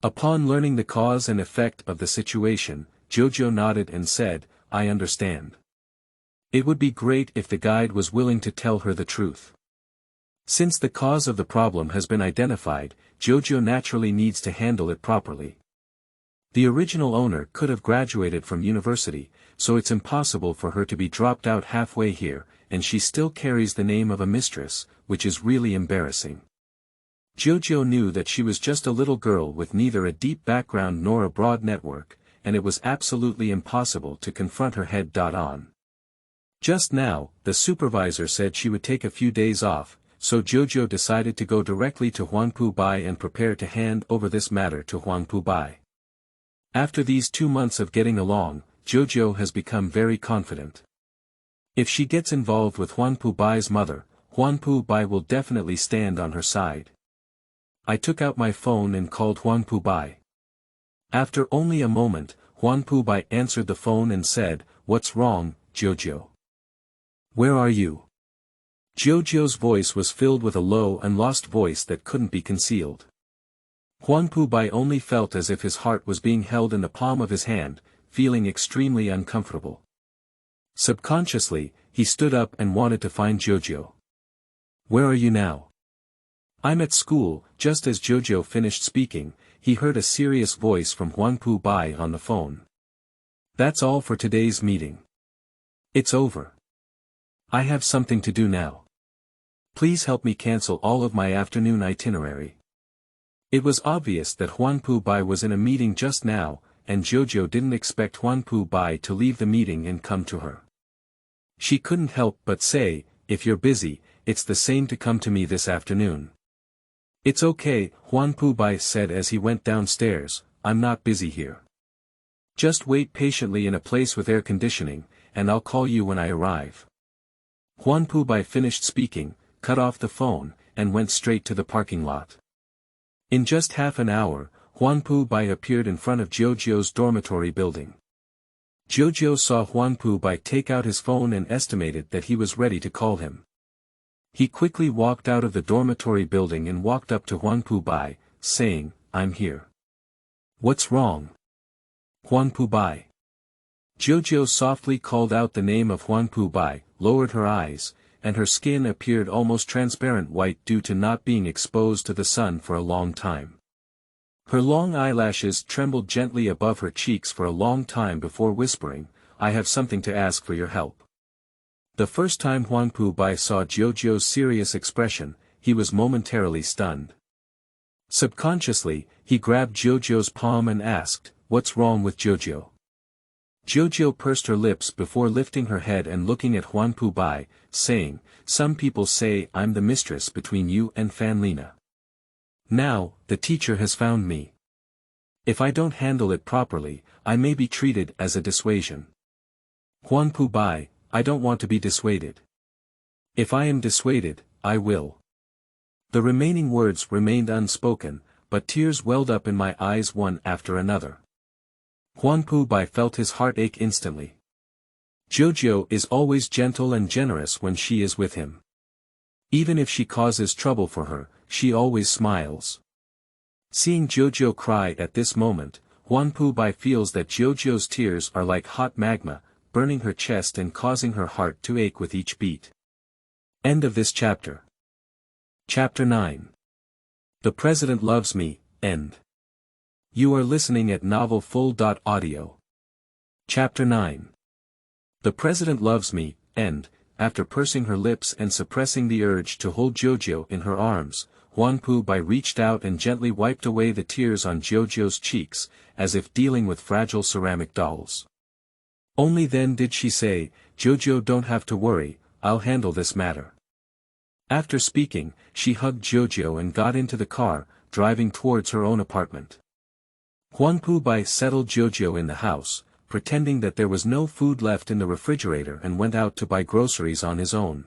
Upon learning the cause and effect of the situation, Jojo nodded and said, "I understand. It would be great if the guide was willing to tell her the truth. Since the cause of the problem has been identified, Jojo naturally needs to handle it properly. The original owner could have graduated from university, so it's impossible for her to be dropped out halfway here, and she still carries the name of a mistress, which is really embarrassing." Jojo knew that she was just a little girl with neither a deep background nor a broad network, and it was absolutely impossible to confront her head-on. Just now, the supervisor said she would take a few days off, so Jojo decided to go directly to Huangpu Bai and prepare to hand over this matter to Huangpu Bai. After these 2 months of getting along, Jojo has become very confident. If she gets involved with Huangpu Bai's mother, Huangpu Bai will definitely stand on her side. I took out my phone and called Huangpu Bai. After only a moment, Huangpu Bai answered the phone and said, "What's wrong, Jojo? Where are you?" Jojo's voice was filled with a low and lost voice that couldn't be concealed. Huangpu Bai only felt as if his heart was being held in the palm of his hand, feeling extremely uncomfortable. Subconsciously, he stood up and wanted to find Jojo. "Where are you now?" "I'm at school." Just as Jojo finished speaking, he heard a serious voice from Huangpu Bai on the phone. "That's all for today's meeting. It's over. I have something to do now. Please help me cancel all of my afternoon itinerary." It was obvious that Huangpu Bai was in a meeting just now, and Jojo didn't expect Huangpu Bai to leave the meeting and come to her. She couldn't help but say, "If you're busy, it's the same to come to me this afternoon." "It's okay," Huangpu Bai said as he went downstairs, "I'm not busy here. Just wait patiently in a place with air conditioning, and I'll call you when I arrive." Huangpu Bai finished speaking, cut off the phone, and went straight to the parking lot. In just half an hour, Huangpu Bai appeared in front of Jojo's dormitory building. Jojo saw Huangpu Bai take out his phone and estimated that he was ready to call him. He quickly walked out of the dormitory building and walked up to Huangpu Bai, saying, "I'm here." "What's wrong?" "Huangpu Bai." Jojo softly called out the name of Huangpu Bai, lowered her eyes, and her skin appeared almost transparent white due to not being exposed to the sun for a long time. Her long eyelashes trembled gently above her cheeks for a long time before whispering, "I have something to ask for your help." The first time Huangpu Bai saw Jojo's serious expression, he was momentarily stunned. Subconsciously, he grabbed Jojo's palm and asked, "What's wrong with Jojo?" Jojo pursed her lips before lifting her head and looking at Huangpu Bai, saying, "Some people say I'm the mistress between you and Fan Lena. Now, the teacher has found me. If I don't handle it properly, I may be treated as a dissuasion. Huangpu Bai, I don't want to be dissuaded. If I am dissuaded, I will." The remaining words remained unspoken, but tears welled up in my eyes one after another. Huangpu Bai felt his heart ache instantly. Jojo is always gentle and generous when she is with him. Even if she causes trouble for her, she always smiles. Seeing Jojo cry at this moment, Huangpu Bai feels that Jojo's tears are like hot magma, burning her chest and causing her heart to ache with each beat. End of this chapter. Chapter 9. The President Loves Me, End. You are listening at novelfull.audio. Chapter 9. The President Loves Me, End. After pursing her lips and suppressing the urge to hold Jojo in her arms, Huangpu Bai reached out and gently wiped away the tears on Jojo's cheeks, as if dealing with fragile ceramic dolls. Only then did she say, "Jojo, don't have to worry, I'll handle this matter." After speaking, she hugged Jojo and got into the car, driving towards her own apartment. Huangpu Bai settled Jojo in the house, pretending that there was no food left in the refrigerator and went out to buy groceries on his own.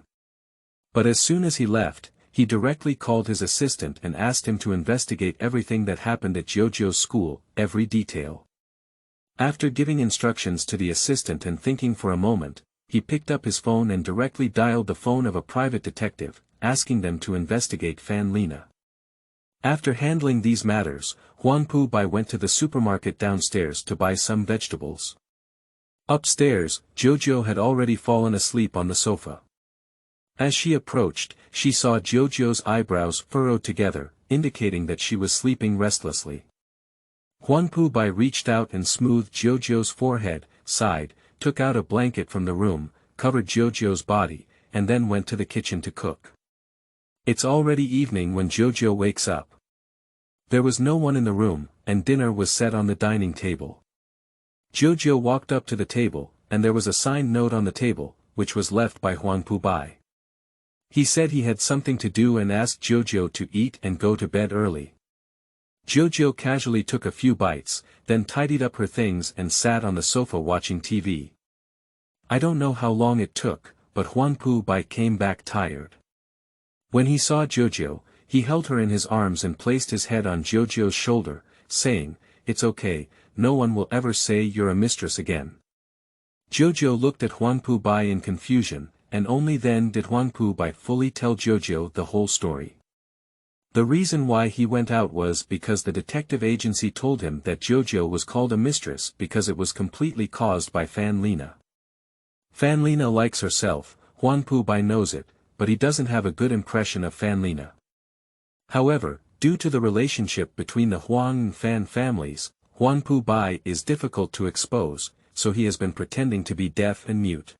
But as soon as he left, he directly called his assistant and asked him to investigate everything that happened at Jojo's school, every detail. After giving instructions to the assistant and thinking for a moment, he picked up his phone and directly dialed the phone of a private detective, asking them to investigate Fan Lena. After handling these matters, Huang Pu Bai went to the supermarket downstairs to buy some vegetables. Upstairs, Jojo had already fallen asleep on the sofa. As she approached, she saw Jojo's eyebrows furrowed together, indicating that she was sleeping restlessly. Huang Pu Bai reached out and smoothed Jojo's forehead, sighed, took out a blanket from the room, covered Jojo's body, and then went to the kitchen to cook. It's already evening when Jojo wakes up. There was no one in the room, and dinner was set on the dining table. Jojo walked up to the table, and there was a signed note on the table, which was left by Huang Pu Bai. He said he had something to do and asked Jojo to eat and go to bed early. Jojo casually took a few bites, then tidied up her things and sat on the sofa watching TV. I don't know how long it took, but Huang Pu Bai came back tired. When he saw Jojo, he held her in his arms and placed his head on Jojo's shoulder, saying, "It's okay, no one will ever say you're a mistress again." Jojo looked at Huang Pu Bai in confusion, and only then did Huang Pu Bai fully tell Jojo the whole story. The reason why he went out was because the detective agency told him that Jojo was called a mistress because it was completely caused by Fan Lena. Fan Lena likes herself, Huang Pu Bai knows it, but he doesn't have a good impression of Fan Lena. However, due to the relationship between the Huang and Fan families, Huang Pu Bai is difficult to expose, so he has been pretending to be deaf and mute.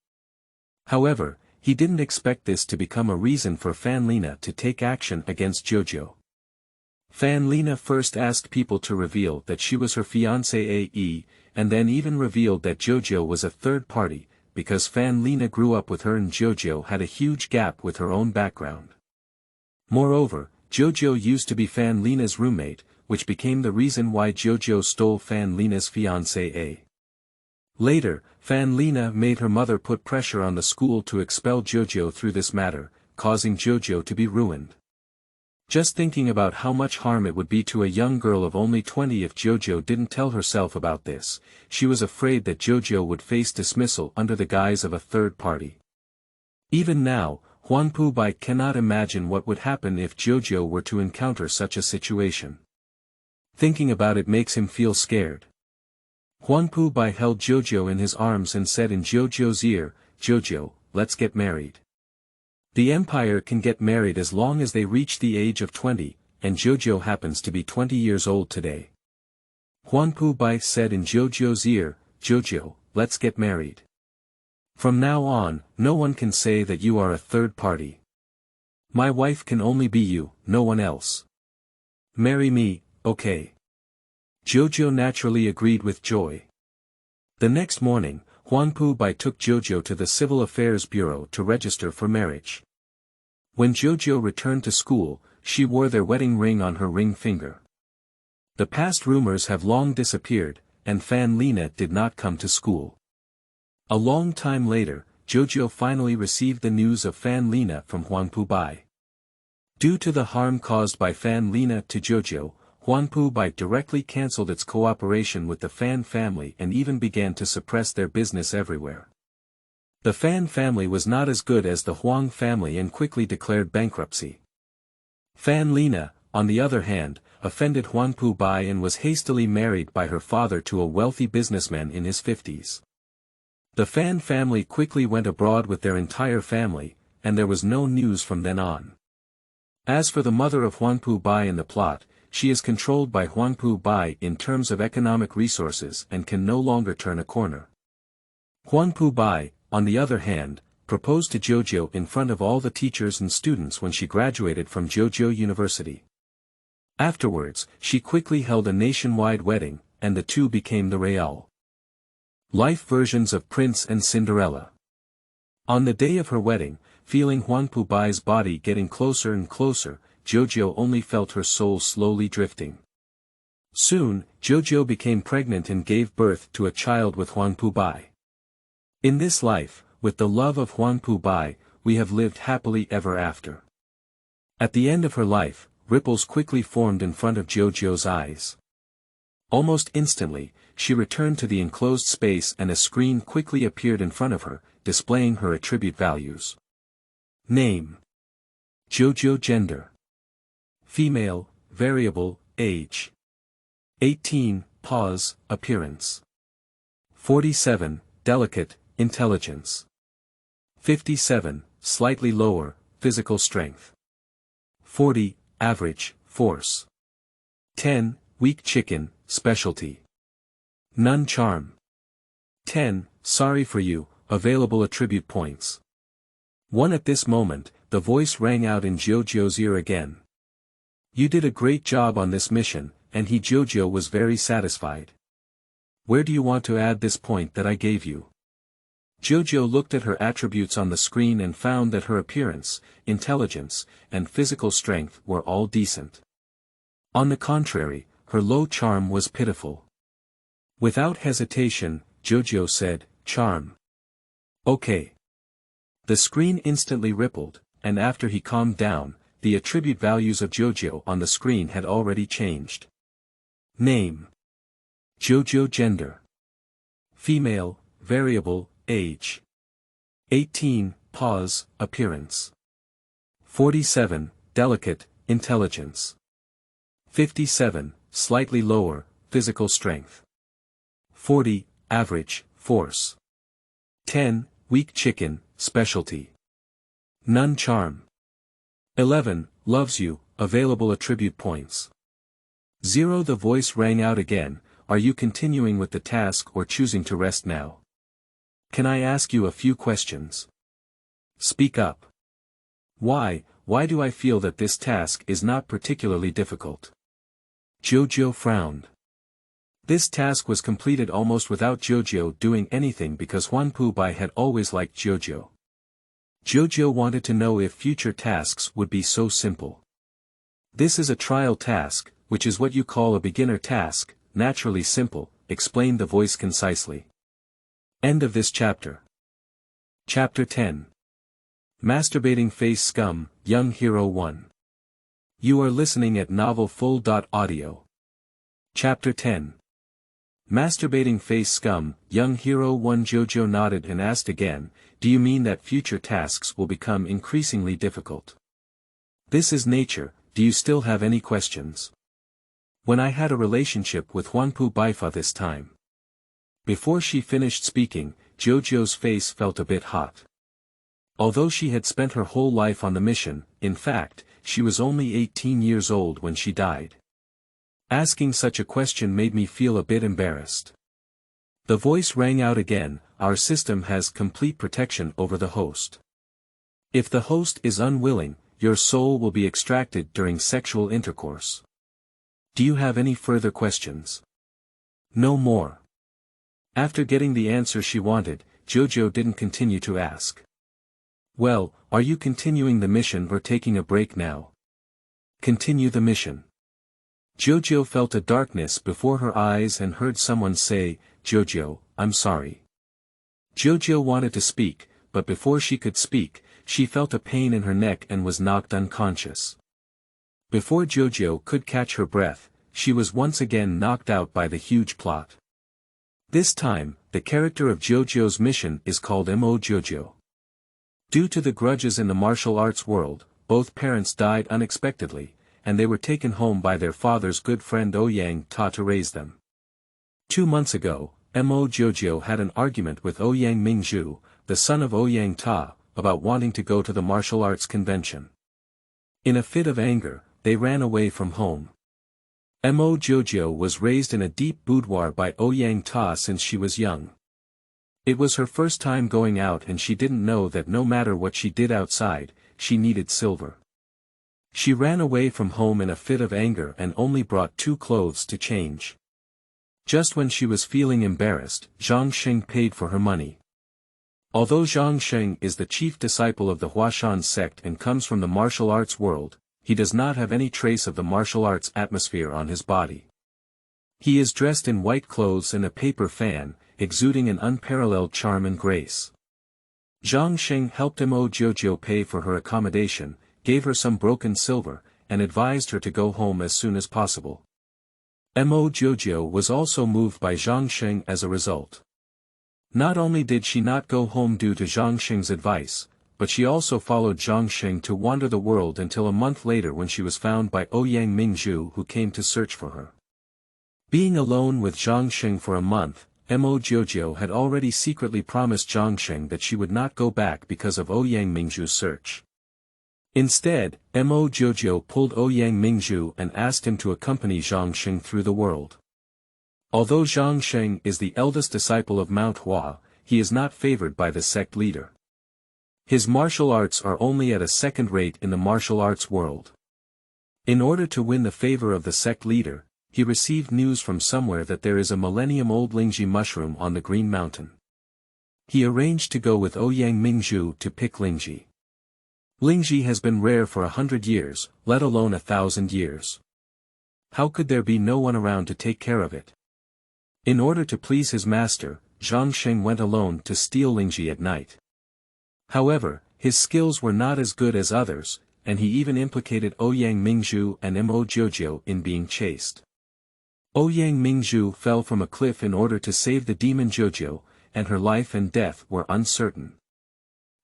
However, he didn't expect this to become a reason for Fan Lena to take action against Jojo. Fan Lena first asked people to reveal that she was her fiancé AE, and then even revealed that Jojo was a third party, because Fan Lena grew up with her and Jojo had a huge gap with her own background. Moreover, Jojo used to be Fan Lena's roommate, which became the reason why Jojo stole Fan Lena's fiancé A. Later, Fan Lena made her mother put pressure on the school to expel Jojo through this matter, causing Jojo to be ruined. Just thinking about how much harm it would be to a young girl of only 20 if Jojo didn't tell herself about this, she was afraid that Jojo would face dismissal under the guise of a third party. Even now, Huang Pu Bai cannot imagine what would happen if Jojo were to encounter such a situation. Thinking about it makes him feel scared. Huang Pu Bai held Jojo in his arms and said in Jojo's ear, "Jojo, let's get married. The Empire can get married as long as they reach the age of 20, and Jojo happens to be 20 years old today." Huang Pu Bai said in Jojo's ear, "Jojo, let's get married. From now on, no one can say that you are a third party. My wife can only be you, no one else. Marry me, okay?" Jojo naturally agreed with joy. The next morning, Huang Pu Bai took Jojo to the Civil Affairs Bureau to register for marriage. When Jojo returned to school, she wore their wedding ring on her ring finger. The past rumors have long disappeared, and Fan Lena did not come to school. A long time later, Jojo finally received the news of Fan Lena from Huang Pu Bai. Due to the harm caused by Fan Lena to Jojo, Huang Pu Bai directly cancelled its cooperation with the Fan family and even began to suppress their business everywhere. The Fan family was not as good as the Huang family and quickly declared bankruptcy. Fan Lena, on the other hand, offended Huang Pu Bai and was hastily married by her father to a wealthy businessman in his 50s. The Fan family quickly went abroad with their entire family, and there was no news from then on. As for the mother of Huang Pu Bai in the plot, she is controlled by Huang Pu Bai in terms of economic resources and can no longer turn a corner. Huang Pu Bai, on the other hand, proposed to Jojo in front of all the teachers and students when she graduated from Jojo University. Afterwards, she quickly held a nationwide wedding, and the two became the real life versions of Prince and Cinderella. On the day of her wedding, feeling Huang Pu Bai's body getting closer and closer, Jojo only felt her soul slowly drifting. Soon, Jojo became pregnant and gave birth to a child with Huang Pu Bai. In this life, with the love of Huang Pu Bai, we have lived happily ever after. At the end of her life, ripples quickly formed in front of Jojo's eyes. Almost instantly, she returned to the enclosed space and a screen quickly appeared in front of her, displaying her attribute values. Name. JoJo. Gender. Female, variable, age. 18, pause, appearance. 47, delicate, intelligence. 57, slightly lower, physical strength. 40, average, force. 10, weak chicken, specialty. None charm. 10, sorry for you, available attribute points. 1 At this moment, the voice rang out in JoJo's ear again. You did a great job on this mission, and JoJo was very satisfied. Where do you want to add this point that I gave you? JoJo looked at her attributes on the screen and found that her appearance, intelligence, and physical strength were all decent. On the contrary, her low charm was pitiful. Without hesitation, JoJo said, charm. Okay. The screen instantly rippled, and after he calmed down, the attribute values of JoJo on the screen had already changed. Name. JoJo. Gender. Female, variable, age. 18, pause, appearance. 47, delicate, intelligence. 57, slightly lower, physical strength. 40, average, force. 10, weak chicken, specialty. None charm. 11, loves you, available attribute points. 0 The voice rang out again, are you continuing with the task or choosing to rest now? Can I ask you a few questions? Speak up. Why do I feel that this task is not particularly difficult? JoJo frowned. This task was completed almost without JoJo doing anything because Bai had always liked JoJo. JoJo wanted to know if future tasks would be so simple. This is a trial task, which is what you call a beginner task, naturally simple, explained the voice concisely. End of this chapter. Chapter 10. Masturbating Face Scum, Young Hero 1. You are listening at novelfull.audio. Chapter 10. Masturbating Face Scum, Young Hero 1. JoJo nodded and asked again, do you mean that future tasks will become increasingly difficult? This is nature, do you still have any questions? When I had a relationship with Baifa this time. Before she finished speaking, JoJo's face felt a bit hot. Although she had spent her whole life on the mission, in fact, she was only 18 years old when she died. Asking such a question made me feel a bit embarrassed. The voice rang out again, our system has complete protection over the host. If the host is unwilling, your soul will be extracted during sexual intercourse. Do you have any further questions? No more. After getting the answer she wanted, JoJo didn't continue to ask. Well, are you continuing the mission or taking a break now? Continue the mission. JoJo felt a darkness before her eyes and heard someone say, JoJo, I'm sorry. JoJo wanted to speak, but before she could speak, she felt a pain in her neck and was knocked unconscious. Before JoJo could catch her breath, she was once again knocked out by the huge plot. This time, the character of JoJo's mission is called JoJo. Due to the grudges in the martial arts world, both parents died unexpectedly, and they were taken home by their father's good friend Ouyang Ta to raise them. 2 months ago, JoJo had an argument with Ouyang Mingzhu, the son of Ouyang Ta, about wanting to go to the martial arts convention. In a fit of anger, they ran away from home. JoJo was raised in a deep boudoir by Ouyang Ta since she was young. It was her first time going out and she didn't know that no matter what she did outside, she needed silver. She ran away from home in a fit of anger and only brought 2 clothes to change. Just when she was feeling embarrassed, Zhang Sheng paid for her money. Although Zhang Sheng is the chief disciple of the Huashan sect and comes from the martial arts world, he does not have any trace of the martial arts atmosphere on his body. He is dressed in white clothes and a paper fan, exuding an unparalleled charm and grace. Zhang Sheng helped JoJo pay for her accommodation, gave her some broken silver, and advised her to go home as soon as possible. Mo Jojo was also moved by Zhang Sheng as a result. Not only did she not go home due to Zhang Sheng's advice, but she also followed Zhang Sheng to wander the world until a month later when she was found by Ouyang Mingzhu, who came to search for her. Being alone with Zhang Sheng for a month, Mo Jojo had already secretly promised Zhang Sheng that she would not go back because of Ouyang Mingzhu's search. Instead, Mo Jojo pulled Ouyang Mingzhu and asked him to accompany Zhang Sheng through the world. Although Zhang Sheng is the eldest disciple of Mount Hua, he is not favored by the sect leader. His martial arts are only at a second rate in the martial arts world. In order to win the favor of the sect leader, he received news from somewhere that there is a millennium-old Lingji mushroom on the Green Mountain. He arranged to go with Ouyang Mingzhu to pick Lingji. Lingji has been rare for 100 years, let alone 1,000 years. How could there be no one around to take care of it? In order to please his master, Zhang Sheng went alone to steal Lingji at night. However, his skills were not as good as others, and he even implicated Ouyang Mingzhu and Mo Jojo in being chased. Ouyang Mingzhu fell from a cliff in order to save the demon Jojo, and her life and death were uncertain.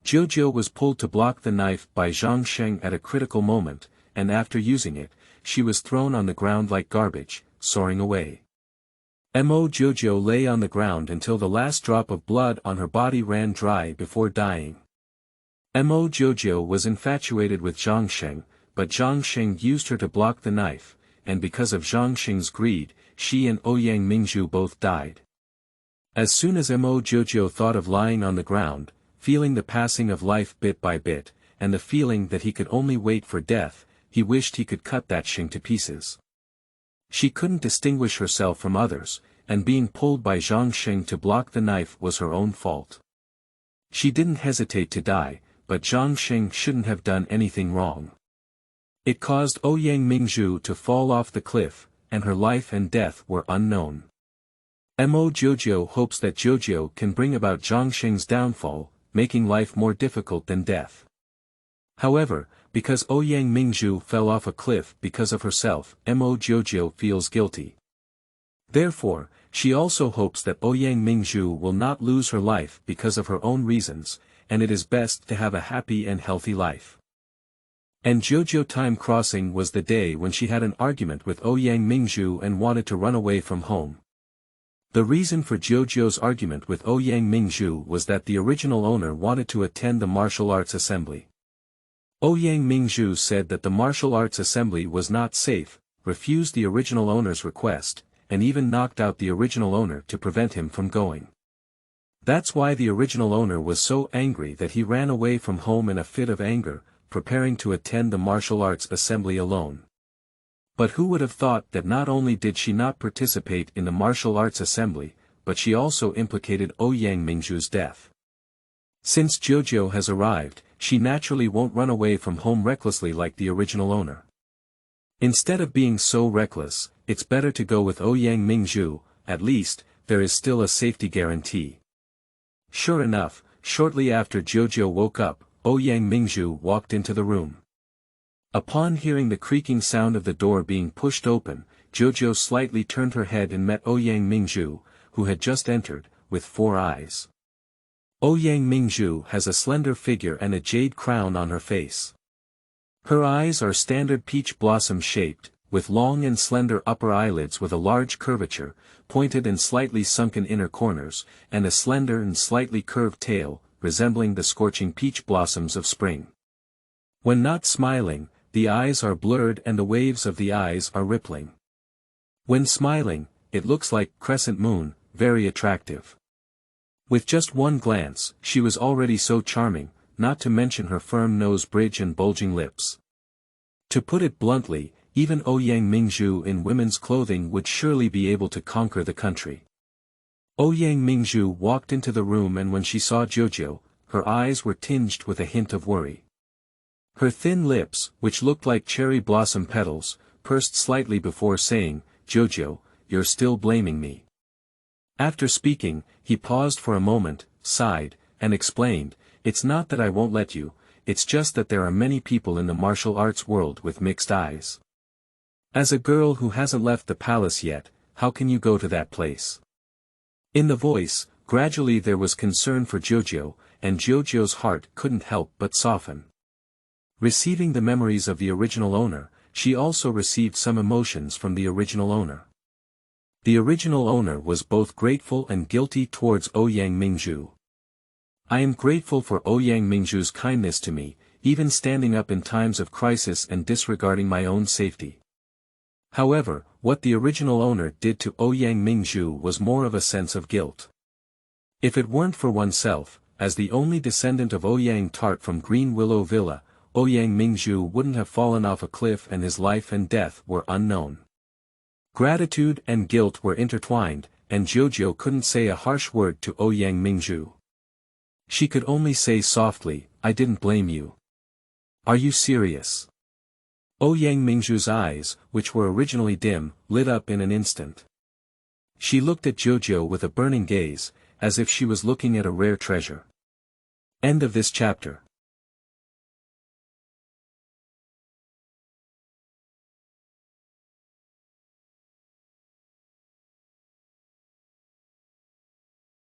Jojo was pulled to block the knife by Zhang Sheng at a critical moment, and after using it, she was thrown on the ground like garbage, soaring away. Mo Jojo lay on the ground until the last drop of blood on her body ran dry before dying. Mo Jojo was infatuated with Zhang Sheng, but Zhang Sheng used her to block the knife, and because of Zhang Sheng's greed, she and Ouyang Mingzhu both died. As soon as Mo Jojo thought of lying on the ground, feeling the passing of life bit by bit, and the feeling that he could only wait for death, he wished he could cut that Sheng to pieces. She couldn't distinguish herself from others, and being pulled by Zhang Sheng to block the knife was her own fault. She didn't hesitate to die, but Zhang Sheng shouldn't have done anything wrong. It caused Ouyang Mingzhu to fall off the cliff, and her life and death were unknown. Mo Jojo hopes that Jojo can bring about Zhang Sheng's downfall, making life more difficult than death. However, because Ouyang Mingzhu fell off a cliff because of herself, Mo Jojo feels guilty. Therefore, she also hopes that Ouyang Mingzhu will not lose her life because of her own reasons, and it is best to have a happy and healthy life. And Jojo time crossing was the day when she had an argument with Ouyang Mingzhu and wanted to run away from home. The reason for Jojo's argument with Ouyang Mingzhu was that the original owner wanted to attend the martial arts assembly. Ouyang Mingzhu said that the martial arts assembly was not safe, refused the original owner's request, and even knocked out the original owner to prevent him from going. That's why the original owner was so angry that he ran away from home in a fit of anger, preparing to attend the martial arts assembly alone. But who would have thought that not only did she not participate in the martial arts assembly, but she also implicated Ouyang Mingzhu's death. Since Jojo has arrived, she naturally won't run away from home recklessly like the original owner. Instead of being so reckless, it's better to go with Ouyang Mingzhu, at least, there is still a safety guarantee. Sure enough, shortly after Jojo woke up, Ouyang Mingzhu walked into the room. Upon hearing the creaking sound of the door being pushed open, Jojo slightly turned her head and met Ouyang Mingzhu, who had just entered, with 4 eyes. Ouyang Mingzhu has a slender figure and a jade crown on her face. Her eyes are standard peach blossom shaped, with long and slender upper eyelids with a large curvature, pointed and slightly sunken inner corners, and a slender and slightly curved tail, resembling the scorching peach blossoms of spring. When not smiling, the eyes are blurred and the waves of the eyes are rippling. When smiling, it looks like crescent moon, very attractive. With just one glance, she was already so charming, not to mention her firm nose bridge and bulging lips. To put it bluntly, even Ouyang Mingzhu in women's clothing would surely be able to conquer the country. Ouyang Mingzhu walked into the room, and when she saw Jojo, her eyes were tinged with a hint of worry. Her thin lips, which looked like cherry blossom petals, pursed slightly before saying, "Jojo, you're still blaming me." After speaking, he paused for a moment, sighed, and explained, "It's not that I won't let you, it's just that there are many people in the martial arts world with mixed eyes. As a girl who hasn't left the palace yet, how can you go to that place? In the voice, gradually there was concern for Jojo, and Jojo's heart couldn't help but soften. Receiving the memories of the original owner, she also received some emotions from the original owner. The original owner was both grateful and guilty towards Ouyang Mingzhu. I am grateful for Ouyang Mingzhu's kindness to me, even standing up in times of crisis and disregarding my own safety. However, what the original owner did to Ouyang Mingzhu was more of a sense of guilt. If it weren't for oneself, as the only descendant of Ouyang Tart from Green Willow Villa, Ouyang Mingzhu wouldn't have fallen off a cliff and his life and death were unknown. Gratitude and guilt were intertwined, and Jojo couldn't say a harsh word to Ouyang Mingzhu. She could only say softly, "I didn't blame you. Are you serious?" Ouyang Mingzhu's eyes, which were originally dim, lit up in an instant. She looked at Jojo with a burning gaze, as if she was looking at a rare treasure. End of this chapter.